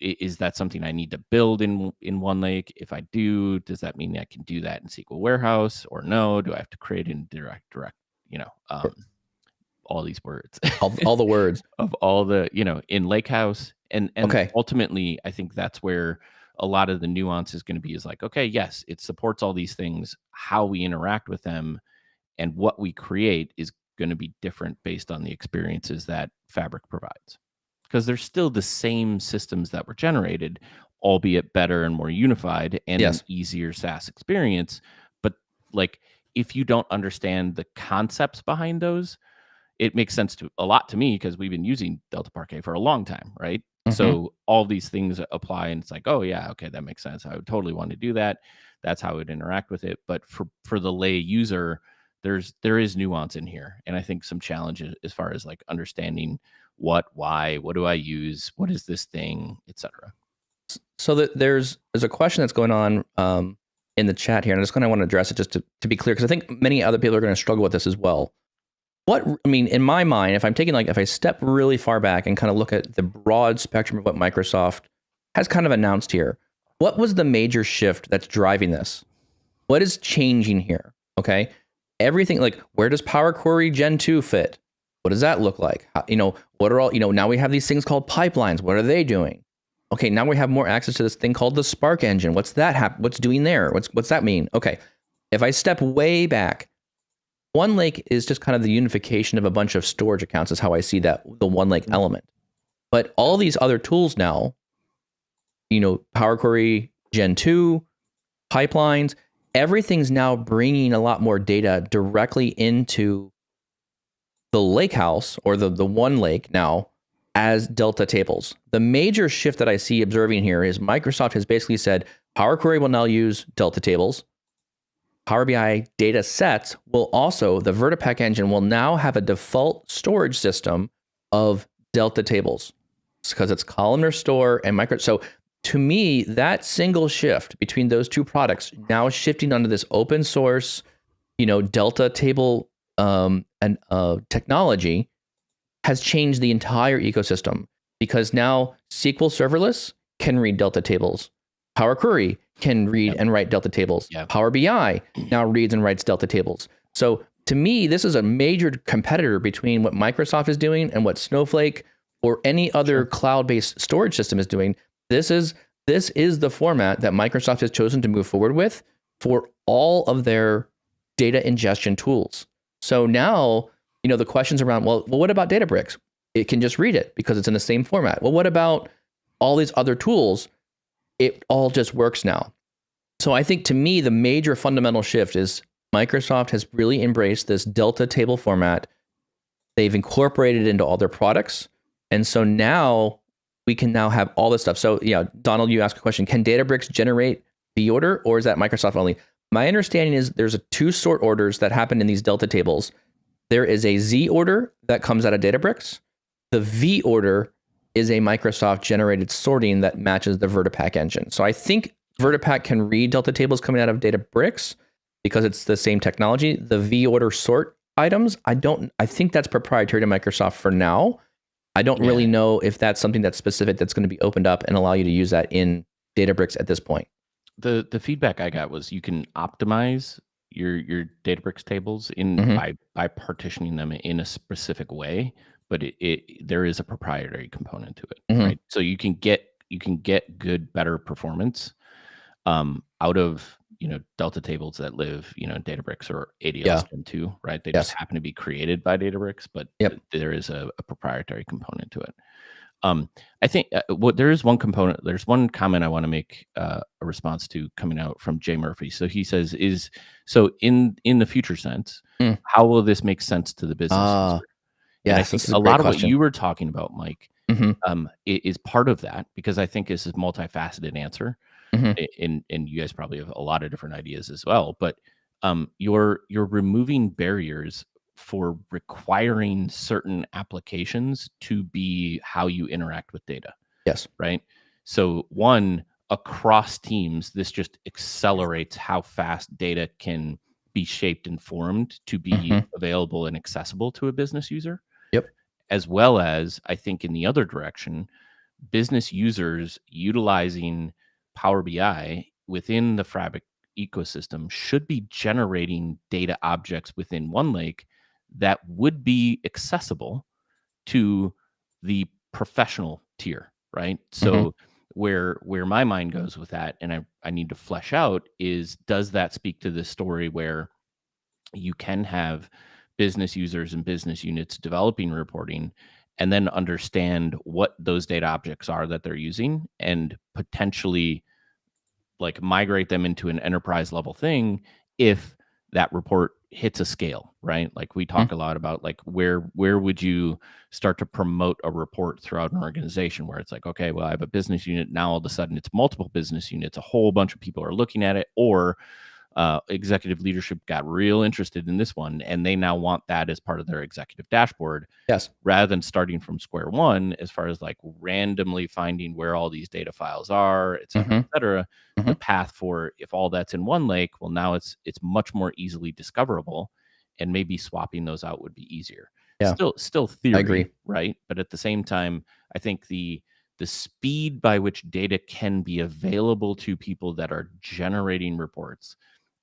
is that something I need to build in OneLake? If I do, does that mean I can do that in SQL Warehouse, or no? Do I have to create in direct, all these words, all the words of all the, in Lakehouse. And ultimately, I think that's where a lot of the nuance is going to be, is like, okay, yes, it supports all these things. How we interact with them and what we create is going to be different based on the experiences that Fabric provides, because they're still the same systems that were generated, albeit better and more unified and Yes. an easier SaaS experience. But like, if you don't understand the concepts behind those, it makes sense to a lot to me, because we've been using Delta Parquet for a long time, right? So all these things apply, and it's like, oh yeah, okay, that makes sense. I would totally want to do that. That's how I would interact with it. But for the lay user, there is nuance in here, and I think some challenges as far as like understanding what, why, what do I use, what is this thing, etc. So there's a question that's going on in the chat here, and I just kind of want to address it just to be clear, because I think many other people are going to struggle with this as well. In my mind, if I step really far back and kind of look at the broad spectrum of what Microsoft has kind of announced here, what was the major shift that's driving this? What is changing here? Okay. Everything, like, where does Power Query Gen 2 fit? What does that look like? What are all, now we have these things called pipelines. What are they doing? Okay. Now we have more access to this thing called the Spark engine. What's that what's doing there? What's that mean? Okay. If I step way back, OneLake is just kind of the unification of a bunch of storage accounts, is how I see that, the OneLake element. But all these other tools now, Power Query Gen 2, pipelines, everything's now bringing a lot more data directly into the lakehouse, or the OneLake now, as Delta tables. The major shift that I see observing here is Microsoft has basically said Power Query will now use Delta tables. Power BI data sets will also, the VertiPaq engine will now have a default storage system of Delta tables. It's because it's columnar store and micro. So to me, that single shift between those two products, now shifting onto this open source, Delta table and technology, has changed the entire ecosystem, because now SQL serverless can read Delta tables. Power Query can read and write Delta tables. Power BI now reads and writes Delta tables. So to me, this is a major competitor between what Microsoft is doing and what Snowflake or any other cloud-based storage system is doing. This is the format that Microsoft has chosen to move forward with for all of their data ingestion tools. So now, the questions around, well, what about Databricks? It can just read it because it's in the same format. Well, what about all these other tools? It all just works now. So I think, to me, the major fundamental shift is Microsoft has really embraced this Delta table format. They've incorporated it into all their products. And so now we can now have all this stuff. So yeah, Donald, you asked a question. Can Databricks generate the order, or is that Microsoft only? My understanding is there's two sort orders that happen in these Delta tables. There is a Z order that comes out of Databricks. The V order is a Microsoft generated sorting that matches the VertiPaq engine. So I think VertiPaq can read Delta tables coming out of Databricks because it's the same technology. The V order sort items, I think that's proprietary to Microsoft for now. I don't really know if that's something that's specific that's going to be opened up and allow you to use that in Databricks at this point. The feedback I got was you can optimize your Databricks tables by partitioning them in a specific way, but there is a proprietary component to it, right? So you can get better performance out of Delta tables that live in Databricks or ADLS Gen 2, right? They just happen to be created by Databricks, but there is a proprietary component to it. I think there is one component. There's one comment I want to make a response to coming out from Jay Murphy. So he says, in the future sense, how will this make sense to the business user? Yeah, I think a lot of what you were talking about, Mike, is part of that, because I think this is a multifaceted answer, and you guys probably have a lot of different ideas as well. But you're removing barriers for requiring certain applications to be how you interact with data. Yes. Right. So across teams, this just accelerates how fast data can be shaped and formed to be available and accessible to a business user. Yep. As well as, I think, in the other direction, business users utilizing Power BI within the Fabric ecosystem should be generating data objects within OneLake that would be accessible to the professional tier, right? So where my mind goes with that, and I need to flesh out, is, does that speak to this story where you can have business users and business units developing reporting, and then understand what those data objects are that they're using, and potentially like migrate them into an enterprise level thing if that report hits a scale, right? Like we talk a lot about like where would you start to promote a report throughout an organization where it's like, okay, well, I have a business unit now, all of a sudden it's multiple business units, a whole bunch of people are looking at it, or executive leadership got real interested in this one and they now want that as part of their executive dashboard. Yes. Rather than starting from square one, as far as like randomly finding where all these data files are, et cetera, the path for if all that's in one lake, well, now it's much more easily discoverable, and maybe swapping those out would be easier. Yeah. Still theory, I agree. right? But at the same time, I think the speed by which data can be available to people that are generating reports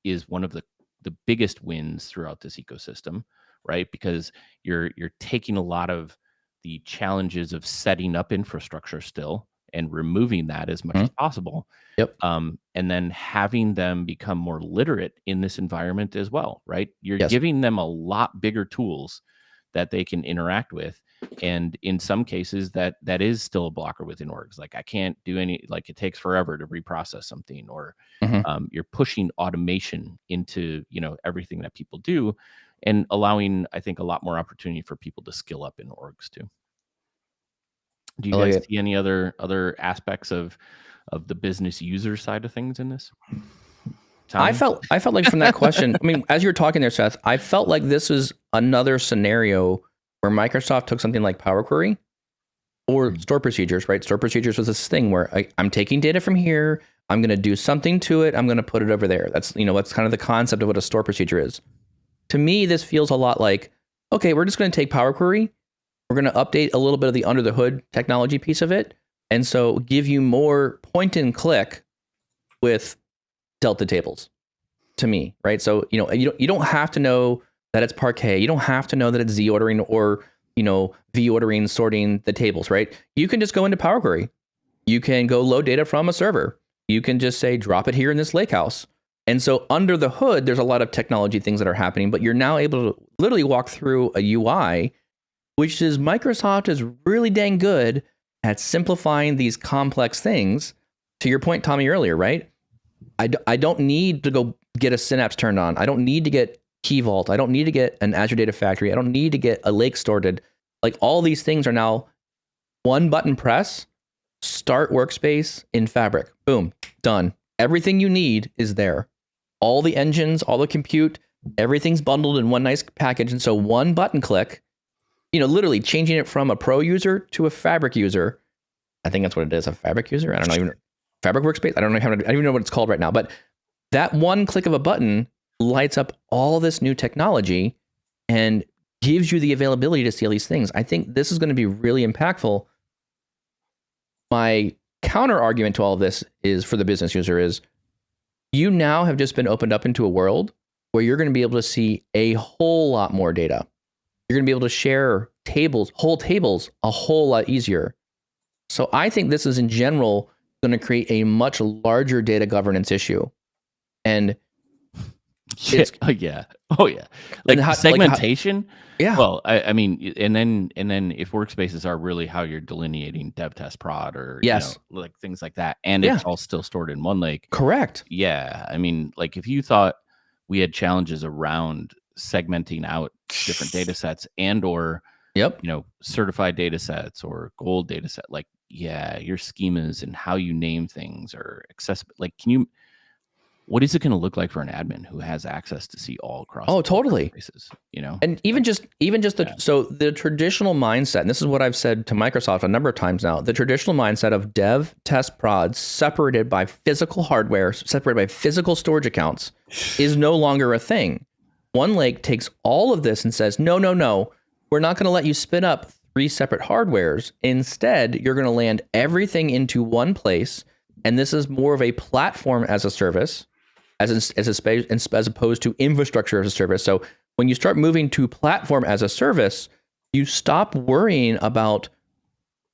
is one of the biggest wins throughout this ecosystem, right? Because you're taking a lot of the challenges of setting up infrastructure still and removing that as much as possible. Yep. And then having them become more literate in this environment as well, right? You're Yes. giving them a lot bigger tools that they can interact with. And in some cases that is still a blocker within orgs. Like I can't do any, like it takes forever to reprocess something, or you're pushing automation into, everything that people do, and allowing, I think, a lot more opportunity for people to skill up in orgs too. Do you guys see any other aspects of the business user side of things in this? Tommy? I felt like from that question, I mean, as you were talking there, Seth, I felt like this is another scenario where Microsoft took something like Power Query or store procedures, right? Store procedures was this thing where I'm taking data from here, I'm going to do something to it, I'm going to put it over there. That's, that's kind of the concept of what a store procedure is. To me, this feels a lot like, okay, we're just going to take Power Query, we're going to update a little bit of the under the hood technology piece of it, and so give you more point and click with Delta tables, to me, right? So, you don't have to know that it's Parquet. You don't have to know that it's Z ordering or, V ordering, sorting the tables, right? You can just go into Power Query. You can go load data from a server. You can just say, drop it here in this lakehouse. And so under the hood, there's a lot of technology things that are happening, but you're now able to literally walk through a UI, which is Microsoft is really dang good at simplifying these complex things. To your point, Tommy, earlier, right? I don't need to go get a Synapse turned on. I don't need to get Key Vault. I don't need to get an Azure Data Factory. I don't need to get a lake sorted. Like all these things are now one button press, start workspace in Fabric. Boom, done. Everything you need is there. All the engines, all the compute, everything's bundled in one nice package. And so one button click, literally changing it from a pro user to a Fabric user. I think that's what it is, a Fabric user. I don't know, even Fabric workspace. I don't even know what it's called right now, but that one click of a button lights up all this new technology and gives you the availability to see all these things. I think this is going to be really impactful. My counter argument to all of this is for the business user is you now have just been opened up into a world where you're going to be able to see a whole lot more data. You're going to be able to share tables, whole tables, a whole lot easier. So I think this is in general going to create a much larger data governance issue. And yeah. Like segmentation. Yeah. Well, I mean, and then if workspaces are really how you're delineating dev test prod or like things like that, and it's all still stored in one lake. Correct. Yeah. I mean, like if you thought we had challenges around segmenting out different data sets and or certified data sets or gold data set, like your schemas and how you name things are accessible. Like, what is it going to look like for an admin who has access to see all across? Oh, totally. Places, And even just the traditional mindset, and this is what I've said to Microsoft a number of times now, the traditional mindset of dev, test, prod, separated by physical hardware, separated by physical storage accounts is no longer a thing. OneLake takes all of this and says, no, we're not going to let you spin up 3 separate hardwares. Instead, you're going to land everything into one place. And this is more of a platform as a service, as opposed to infrastructure as a service. So when you start moving to platform as a service, you stop worrying about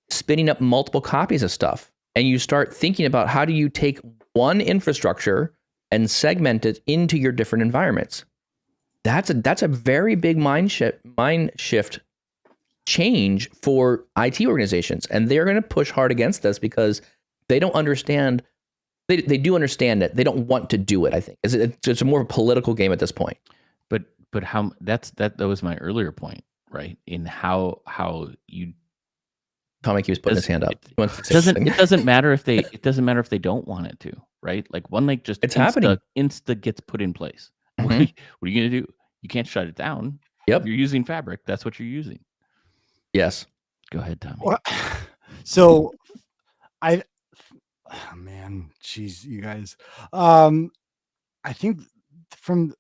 spinning up multiple copies of stuff. And you start thinking about how do you take one infrastructure and segment it into your different environments. That's a very big mind shift change for IT organizations, and they're going to push hard against this because they don't understand. They do understand it. They don't want to do it. I think it's a more of a political game at this point. But how that was my earlier point, right? In how you. Tommy keeps putting his hand up. It doesn't matter if they don't want it to, right? Like OneLake just happening. Insta gets put in place. Mm-hmm. What are you going to do? You can't shut it down. Yep. You're using Fabric. That's what you're using. Yes. Go ahead, Tommy. So man, geez, you guys. I think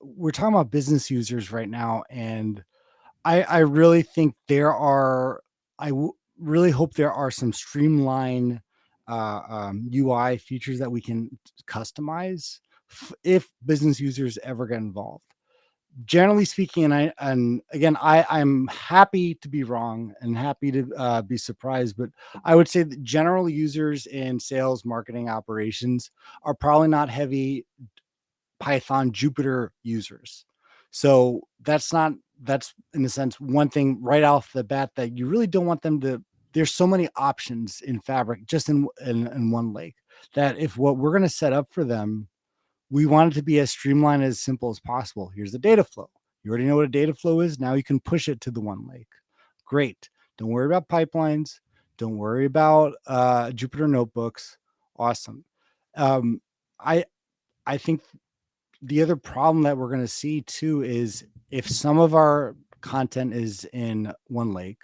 we're talking about business users right now, and I really think really hope there are some streamlined UI features that we can customize if business users ever get involved. Generally speaking, and again, I'm happy to be wrong and happy to be surprised, but I would say that general users in sales, marketing, operations are probably not heavy Python Jupyter users. So that's in a sense one thing right off the bat that you really don't want them to. There's so many options in Fabric just in OneLake that if what we're going to set up for them, we want it to be as streamlined as simple as possible. Here's the data flow. You already know what a data flow is. Now you can push it to the OneLake. Great. Don't worry about pipelines. Don't worry about Jupyter notebooks. Awesome. I think the other problem that we're going to see too is if some of our content is in OneLake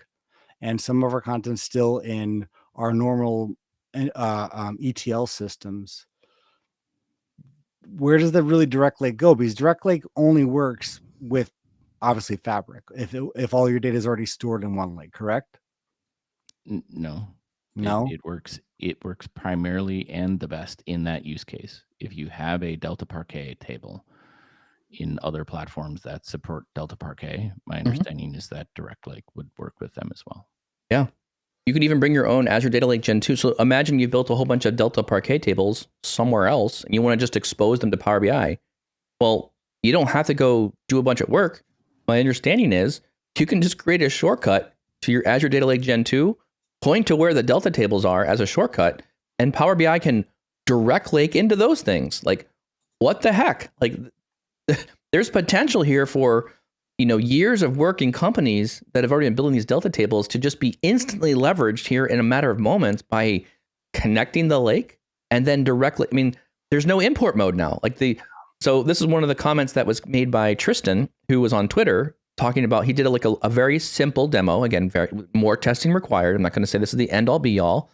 and some of our content still in our normal ETL systems, where does the really direct lake go? Because direct lake only works with obviously Fabric if all your data is already stored in OneLake, correct? No. It works primarily and the best in that use case. If you have a Delta Parquet table in other platforms that support Delta Parquet, my understanding is that Direct Lake would work with them as well. Yeah. You can even bring your own Azure Data Lake Gen 2. So imagine you've built a whole bunch of Delta Parquet tables somewhere else and you want to just expose them to Power BI. Well, you don't have to go do a bunch of work. My understanding is you can just create a shortcut to your Azure Data Lake Gen 2, point to where the Delta tables are as a shortcut, and Power BI can direct lake into those things. Like, what the heck? Like, there's potential here for years of work in companies that have already been building these Delta tables to just be instantly leveraged here in a matter of moments by connecting the lake and then directly. I mean, there's no import mode now. So this is one of the comments that was made by Tristan, who was on Twitter talking about, he did a very simple demo. Again, more testing required. I'm not going to say this is the end all be all,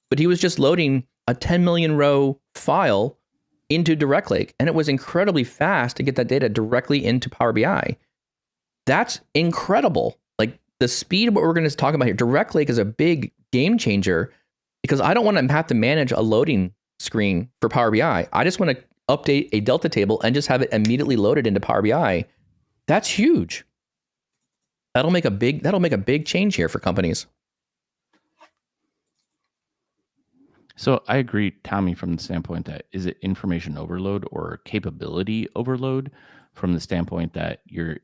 but he was just loading a 10 million row file into Direct Lake, and it was incredibly fast to get that data directly into Power BI. That's incredible. Like the speed of what we're going to talk about here, Direct Lake is a big game changer because I don't want to have to manage a loading screen for Power BI. I just want to update a Delta table and just have it immediately loaded into Power BI. That's huge. That'll make a big change here for companies. So I agree, Tommy, from the standpoint that is it information overload or capability overload from the standpoint that you're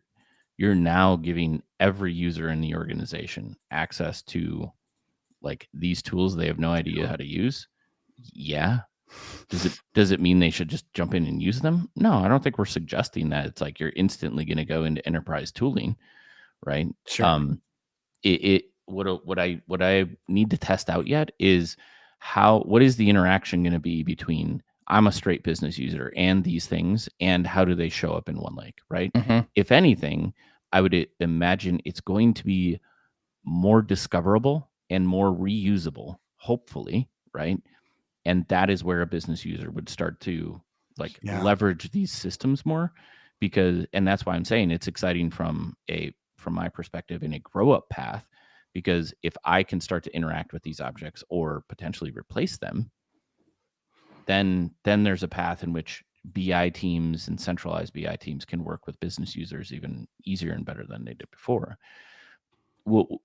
now giving every user in the organization access to like these tools they have no idea how to use. Yeah. Does it mean they should just jump in and use them? No, I don't think we're suggesting that it's like you're instantly going to go into enterprise tooling, right? Sure. What I need to test out yet is what is the interaction going to be between I'm a straight business user and these things, and how do they show up in OneLake, right? If anything, I would imagine it's going to be more discoverable and more reusable, hopefully, right? And that is where a business user would start to leverage these systems more, and that's why I'm saying it's exciting from my perspective in a grow up path, because if I can start to interact with these objects or potentially replace them, then there's a path in which BI teams and centralized BI teams can work with business users even easier and better than they did before.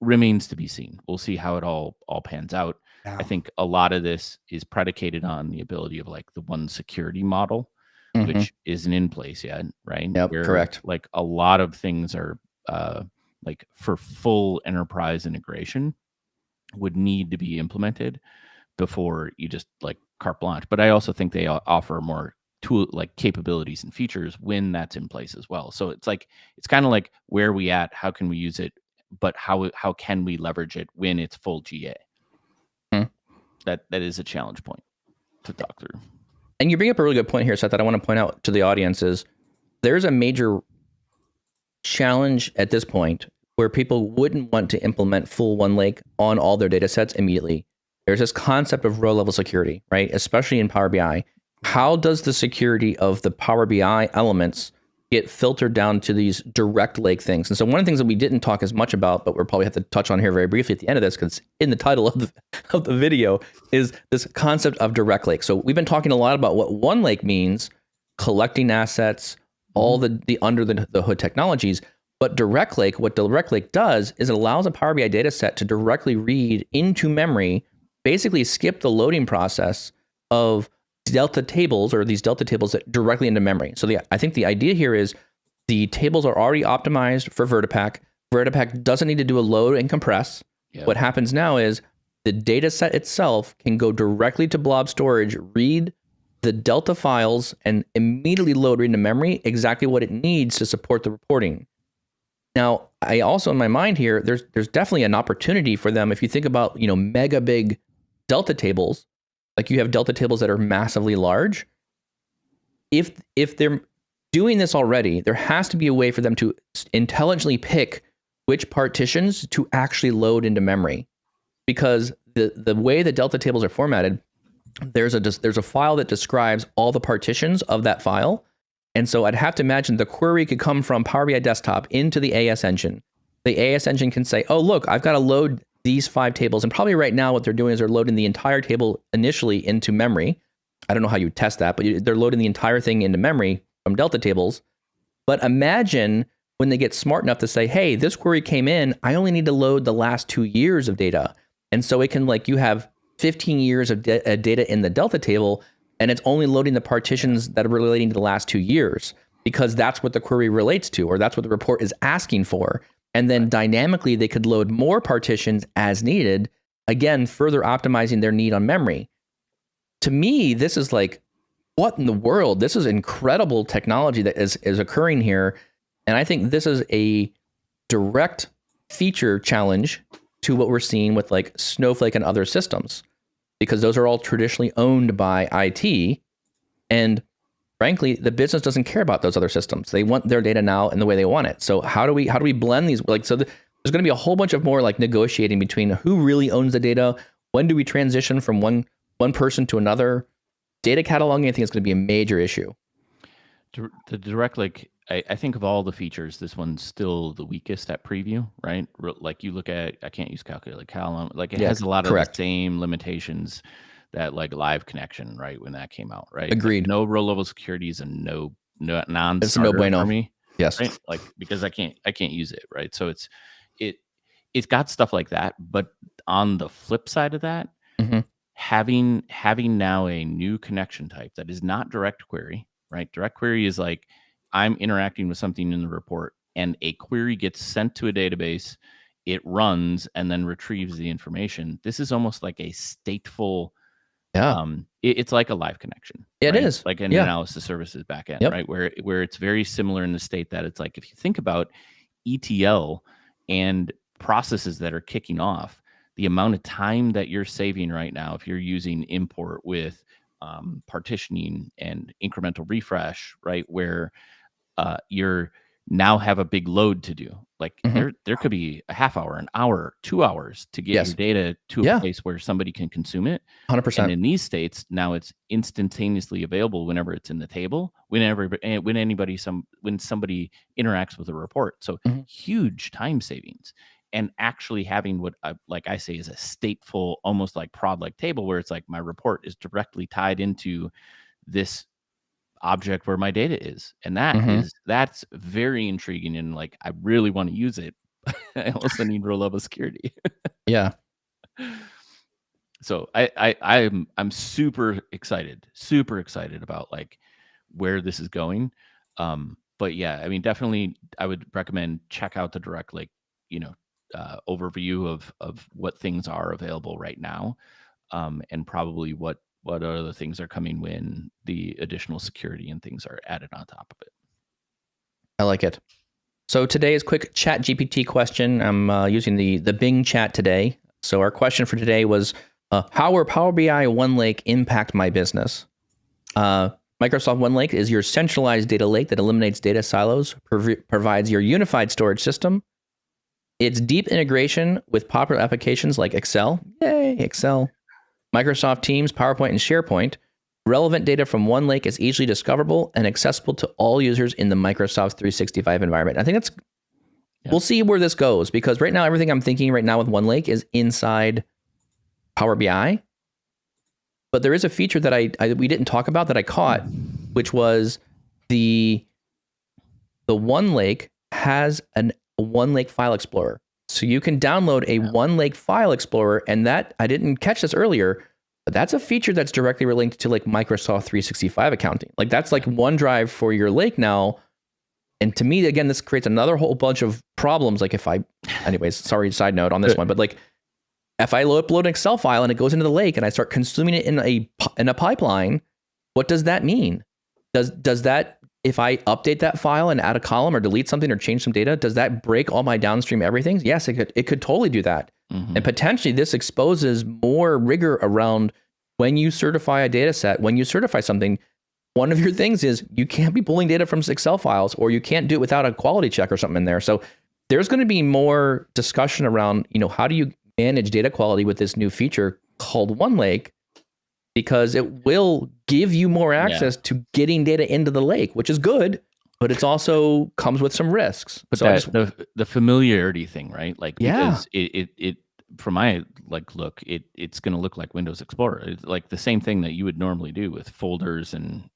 Remains to be seen. We'll see how it all pans out. Yeah. I think a lot of this is predicated on the ability of like the one security model which isn't in place yet, right? Yep, Where correct. like a lot of things are like for full enterprise integration would need to be implemented before you just like carte blanche. But I also think they offer more tool like capabilities and features when that's in place as well. So it's like it's kind of like where are we at, how can we use it, but how can we leverage it when it's full GA? That is a challenge point to talk through. And you bring up a really good point here, Seth, that I want to point out to the audience is there's a major challenge at this point where people wouldn't want to implement full OneLake on all their data sets immediately. There's this concept of row level security, right? Especially in Power BI. How does the security of the Power BI elements get filtered down to these direct lake things? And so one of the things that we didn't talk as much about, but we'll probably have to touch on here very briefly at the end of this, because in the title of the video is this concept of direct lake. So we've been talking a lot about what OneLake means, collecting assets, all the under the hood technologies. But direct lake, what direct lake does is it allows a Power BI data set to directly read into memory, basically skip the loading process of delta tables or these delta tables that directly into memory. So I think the idea here is the tables are already optimized for VertiPack. VertiPack doesn't need to do a load and compress. Yep. What happens now is the data set itself can go directly to blob storage, read the delta files, and immediately load into memory exactly what it needs to support the reporting. Now, I also in my mind here, there's definitely an opportunity for them if you think about, mega big delta tables, like you have delta tables that are massively large. If they're doing this already, there has to be a way for them to intelligently pick which partitions to actually load into memory, because the way the delta tables are formatted, there's a file that describes all the partitions of that file. And so I'd have to imagine the query could come from Power BI Desktop into the AS engine. The AS engine can say, oh, look, I've got to load these 5 tables. And probably right now what they're doing is they're loading the entire table initially into memory. I don't know how you test that, but they're loading the entire thing into memory from delta tables. But imagine when they get smart enough to say, hey, this query came in, I only need to load the last 2 years of data. And so it can, like, you have 15 years of data in the delta table, and it's only loading the partitions that are relating to the last 2 years, because that's what the query relates to, or that's what the report is asking for. And then dynamically, they could load more partitions as needed, again, further optimizing their need on memory. To me, this is like, what in the world? This is incredible technology that is occurring here. And I think this is a direct feature challenge to what we're seeing with like Snowflake and other systems, because those are all traditionally owned by IT. And frankly, the business doesn't care about those other systems. They want their data now in the way they want it. So how do we blend these? Like, so there's going to be a whole bunch of more like negotiating between who really owns the data. When do we transition from one person to another? Data cataloging, I think, is going to be a major issue. The direct lake, I think of all the features, this one's still the weakest at preview, right? Like you look at, I can't use calculator, like it has a lot of the same limitations that like live connection, right? When that came out, right? Agreed. Like no row level security is a no non-starter it's no bueno for me. Yes. Right? Like, because I can't use it, right? So it's got stuff like that. But on the flip side of that, having now a new connection type that is not direct query, right? Direct query is like I'm interacting with something in the report and a query gets sent to a database, it runs and then retrieves the information. This is almost like a stateful, it's like a live connection. It is like an analysis services backend, right? Where it's very similar in the state that it's like, if you think about ETL and processes that are kicking off, the amount of time that you're saving right now, if you're using import with partitioning and incremental refresh, right, where you're now have a big load to do. Like there could be a half hour, an hour, 2 hours to get your data to a place where somebody can consume it. 100%. And in these states, now it's instantaneously available whenever it's in the table, when somebody interacts with a report. So huge time savings. And actually having what I say is a stateful, almost like prod-like table, where it's like my report is directly tied into this object where my data is. And that's very intriguing. And like, I really want to use it. I also need row level security. Yeah. So I'm super excited about like where this is going. But yeah, I mean, definitely, I would recommend check out the direct lake, overview of what things are available right now, and probably what other things are coming when the additional security and things are added on top of it. I like it. So today's quick chat GPT question. I'm using the Bing chat today. So our question for today was, how will Power BI OneLake impact my business? Microsoft OneLake is your centralized data lake that eliminates data silos, provides your unified storage system. Its deep integration with popular applications like Excel, yay, Excel, Microsoft Teams, PowerPoint, and SharePoint. Relevant data from OneLake is easily discoverable and accessible to all users in the Microsoft 365 environment. I think that's, we'll see where this goes, because right now, everything I'm thinking right now with OneLake is inside Power BI. But there is a feature that we didn't talk about that I caught, which was the OneLake has a OneLake file explorer. So you can download a OneLake file explorer, and that, I didn't catch this earlier, but that's a feature that's directly related to like Microsoft 365 accounting. Like that's like OneDrive for your lake now. And to me, again, this creates another whole bunch of problems. Like anyways, sorry, side note on this one, but like if I upload an Excel file and it goes into the lake and I start consuming it in a pipeline, what does that mean? Does that, if I update that file and add a column or delete something or change some data, does that break all my downstream everything? Yes, it could totally do that. Mm-hmm. And potentially this exposes more rigor around when you certify a data set, when you certify something. One of your things is you can't be pulling data from Excel files, or you can't do it without a quality check or something in there. So there's going to be more discussion around, how do you manage data quality with this new feature called OneLake, because it will give you more access to getting data into the lake, which is good, but it's also comes with some risks. But so the familiarity thing, right? Like, because it from my look, it's going to look like Windows Explorer. It's like the same thing that you would normally do with folders and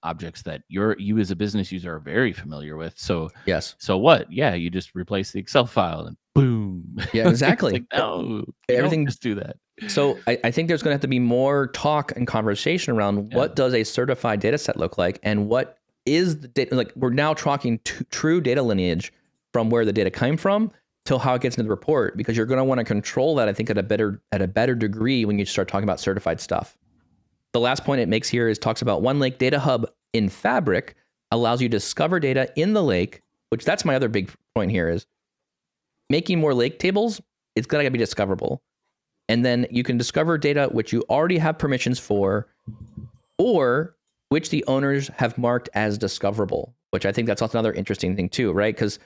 objects that you as a business user are very familiar with. So yes. So what? Yeah, you just replace the Excel file and boom. Yeah, exactly. Like, no, everything just do that. So I think there's going to have to be more talk and conversation around what does a certified data set look like, and what is the data. Like, we're now talking true data lineage from where the data came from till how it gets into the report, because you're going to want to control that, I think, at a better degree when you start talking about certified stuff. The last point it makes here is talks about OneLake Data Hub in Fabric allows you to discover data in the lake, which that's my other big point here is making more lake tables. It's got to be discoverable. And then you can discover data which you already have permissions for, or which the owners have marked as discoverable, which I think that's also another interesting thing too, right? Because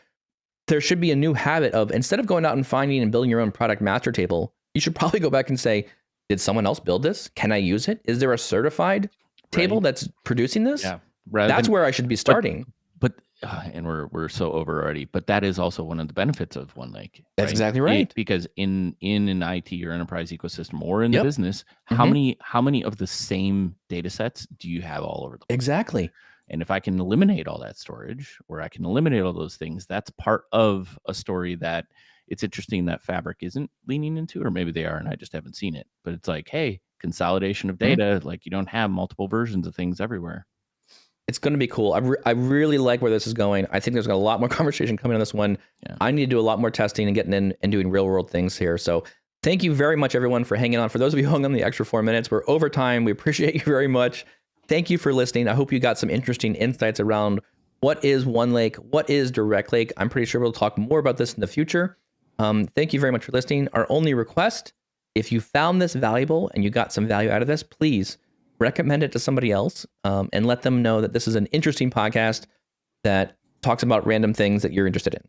there should be a new habit of, instead of going out and finding and building your own product master table, you should probably go back and say, did someone else build this? Can I use it? Is there a certified table that's producing this? Yeah. That's where I should be starting. But and we're so over already, but that is also one of the benefits of OneLake. That's exactly right. Because in an IT or enterprise ecosystem or in the business, how many of the same data sets do you have all over the place? Exactly. And if I can eliminate all that storage, or I can eliminate all those things, that's part of a story that it's interesting that Fabric isn't leaning into, or maybe they are and I just haven't seen it. But it's like, hey, consolidation of data, like you don't have multiple versions of things everywhere. It's going to be cool. I really like where this is going. I think there's a lot more conversation coming on this one. Yeah. I need to do a lot more testing and getting in and doing real world things here. So thank you very much, everyone, for hanging on. For those of you who hung on the extra 4 minutes, we're over time. We appreciate you very much. Thank you for listening. I hope you got some interesting insights around what is OneLake, what is Direct Lake. I'm pretty sure we'll talk more about this in the future. Thank you very much for listening. Our only request, if you found this valuable and you got some value out of this, please recommend it to somebody else, and let them know that this is an interesting podcast that talks about random things that you're interested in.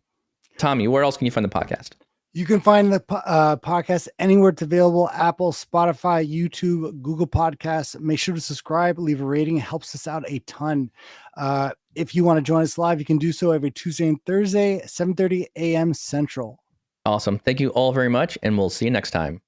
Tommy, where else can you find the podcast? You can find the podcast anywhere it's available: Apple, Spotify, YouTube, Google Podcasts. Make sure to subscribe, leave a rating. It helps us out a ton. If you want to join us live, you can do so every Tuesday and Thursday, 7:30 a.m. Central. Awesome. Thank you all very much, and we'll see you next time.